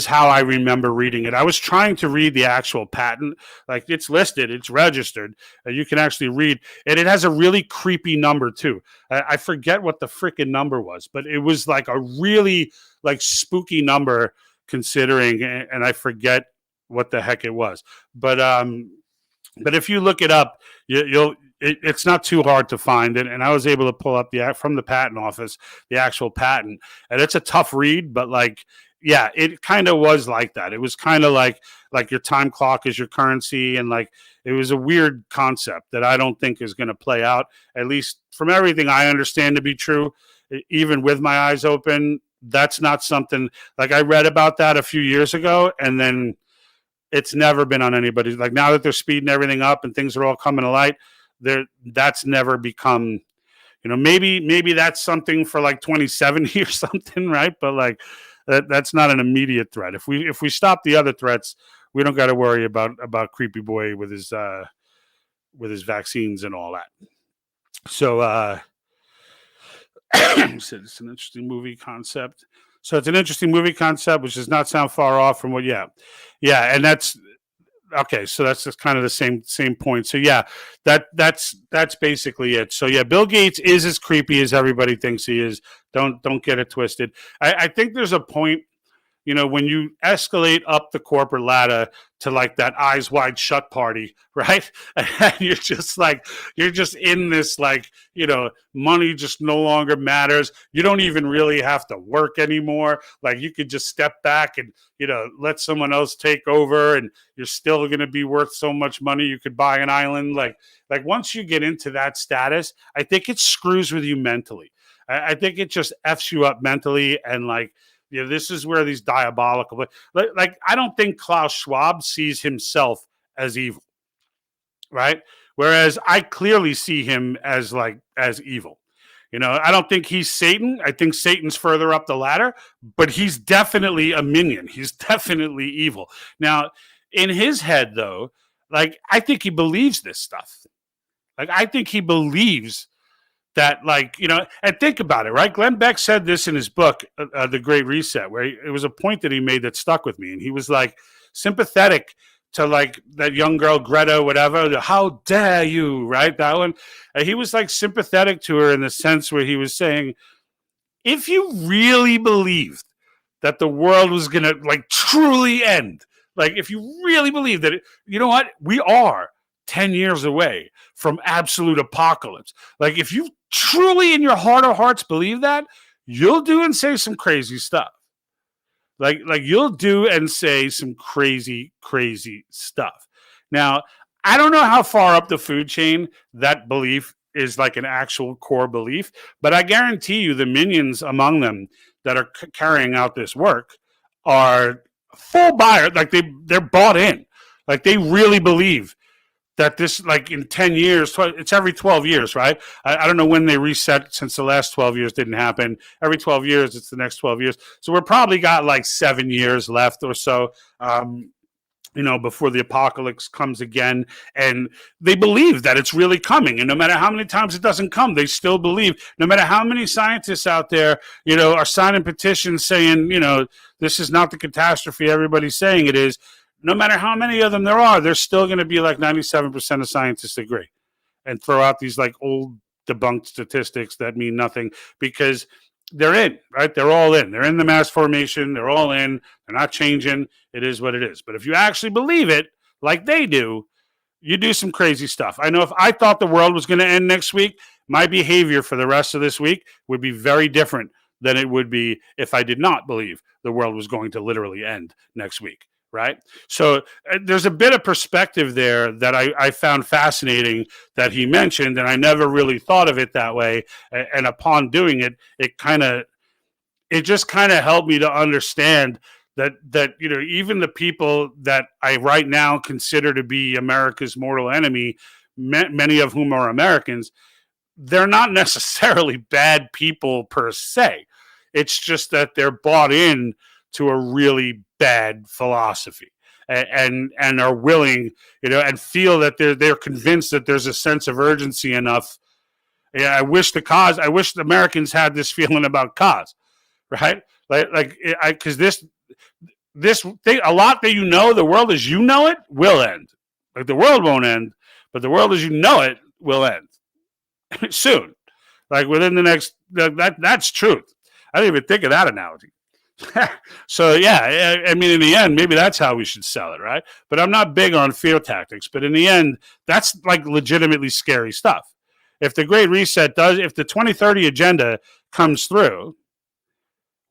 S11: how I remember reading it. I was trying to read the actual patent. Like, it's listed, it's registered, you can actually read, and it has a really creepy number too. I forget what the freaking number was, but it was like a really like spooky number considering, and I forget what the heck it was. But if you look it up, it's not too hard to find it. And I was able to pull up from the patent office, the actual patent, and it's a tough read, but like, yeah, it kind of was like that. It was kind of like your time clock is your currency. And like, it was a weird concept that I don't think is going to play out, at least from everything I understand to be true, even with my eyes open. That's not something like I read about that a few years ago. And then it's never been on anybody's, like, now that they're speeding everything up and things are all coming to light, that's never become, maybe that's something for like 2070 or something, right? But like that's not an immediate threat. If we stop the other threats, we don't got to worry about Creepy Boy with his vaccines and all that. So it's an interesting movie concept. So it's an interesting movie concept, which does not sound far off from what, yeah. And that's okay. So that's just kind of the same point. So yeah, that's basically it. So yeah, Bill Gates is as creepy as everybody thinks he is. Don't get it twisted. I think there's a point, when you escalate up the corporate ladder to like that Eyes Wide Shut party, right? And you're just in this, like, money just no longer matters. You don't even really have to work anymore. Like, you could just step back and, let someone else take over, and you're still going to be worth so much money. You could buy an island. Like once you get into that status, I think it screws with you mentally. I think it just F's you up mentally. And like, this is where these diabolical, like, I don't think Klaus Schwab sees himself as evil, right? Whereas I clearly see him as evil. I don't think he's Satan. I think Satan's further up the ladder, but he's definitely a minion. He's definitely evil. Now, in his head, though, like, I think he believes this stuff. Like, I think he believes that, like, and think about it, right? Glenn Beck said this in his book, The Great Reset, where it was a point that he made that stuck with me. And he was like sympathetic to like that young girl, Greta, whatever, how dare you, right? That one. And he was like sympathetic to her in the sense where he was saying, if you really believed that the world was going to like truly end, like if you really believe that, you know what? We are 10 years away from absolute apocalypse. Like, if you truly in your heart of hearts believe that, you'll do and say some crazy stuff. Like you'll do and say some crazy, crazy stuff. Now, I don't know how far up the food chain that belief is like an actual core belief, but I guarantee you the minions among them that are carrying out this work are full buyer. Like they're bought in. Like they really believe that this, like in 10 years, it's every 12 years, right? I don't know when they reset since the last 12 years didn't happen. Every 12 years, it's the next 12 years. So we're probably got like 7 years left or so, before the apocalypse comes again. And they believe that it's really coming. And no matter how many times it doesn't come, they still believe. No matter how many scientists out there, are signing petitions saying, this is not the catastrophe everybody's saying it is. No matter how many of them there are, there's still going to be like 97% of scientists agree and throw out these like old debunked statistics that mean nothing because they're in, right? They're all in. They're in the mass formation. They're all in. They're not changing. It is what it is. But if you actually believe it like they do, you do some crazy stuff. I know if I thought the world was going to end next week, my behavior for the rest of this week would be very different than it would be if I did not believe the world was going to literally end next week. Right. So there's a bit of perspective there that I found fascinating that he mentioned, and I never really thought of it that way. And upon doing it, it just kind of helped me to understand that even the people that I right now consider to be America's mortal enemy, many of whom are Americans, they're not necessarily bad people per se. It's just that they're bought in to a really bad philosophy and are willing, and feel that they're convinced that there's a sense of urgency enough. Yeah, I wish the Americans had this feeling about cause, right? Because this thing, a lot that the world as you know it will end. Like the world won't end, but the world as you know it will end soon. Like within the next, that's truth. I didn't even think of that analogy. So yeah, I mean, in the end, maybe that's how we should sell it, right? But I'm not big on fear tactics. But in the end, that's like legitimately scary stuff. If the Great Reset if the 2030 agenda comes through,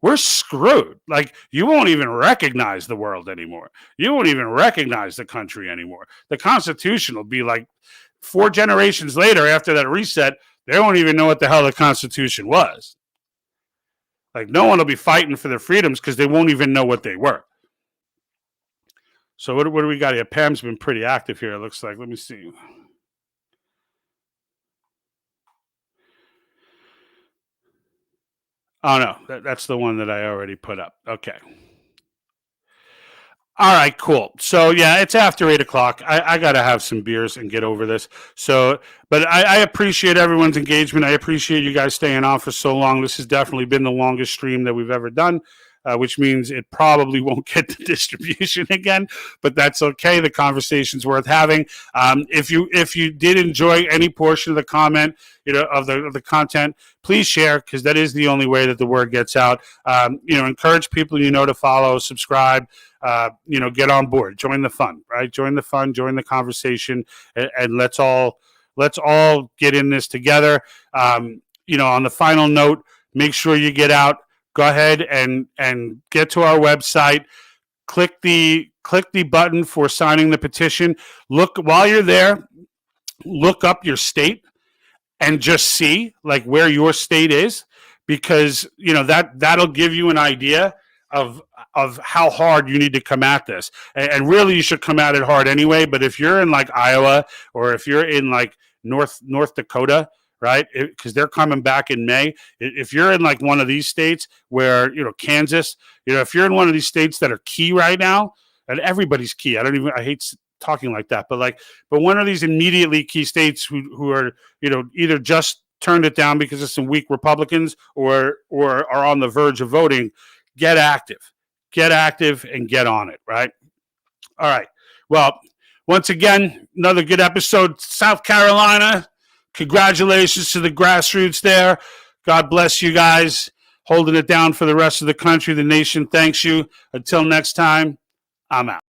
S11: we're screwed. Like you won't even recognize the world anymore. You won't even recognize the country anymore. The Constitution will be like 4 generations later after that reset, they won't even know what the hell the Constitution was. Like no one will be fighting for their freedoms because they won't even know what they were. So what do we got here? Pam's been pretty active here, it looks like. Let me see. Oh, no. That's the one that I already put up. Okay. All right, cool. So, yeah, it's after 8 o'clock. I got to have some beers and get over this. So, but I appreciate everyone's engagement. I appreciate you guys staying on for so long. This has definitely been the longest stream that we've ever done, which means it probably won't get the distribution again, but that's okay. The conversation's worth having. If you did enjoy any portion of the comment, of the content, please share, because that is the only way that the word gets out. Encourage people to follow, subscribe. Get on board, join the fun, right? Join the fun, join the conversation, and let's all get in this together. On the final note, make sure you get out. Go ahead and get to our website. Click the button for signing the petition. Look while you're there. Look up your state and just see like where your state is, because that'll give you an idea of how hard you need to come at this. And really you should come at it hard anyway. But if you're in like Iowa, or if you're in like North Dakota, right? Because they're coming back in May. If you're in like one of these states where, Kansas, if you're in one of these states that are key right now, and everybody's key. I hate talking like that, but one of these immediately key states who are, either just turned it down because of some weak Republicans or are on the verge of voting, get active and get on it. Right. All right. Well, once again, another good episode. South Carolina. Congratulations to the grassroots there. God bless you guys. Holding it down for the rest of the country. The nation thanks you. Until next time, I'm out.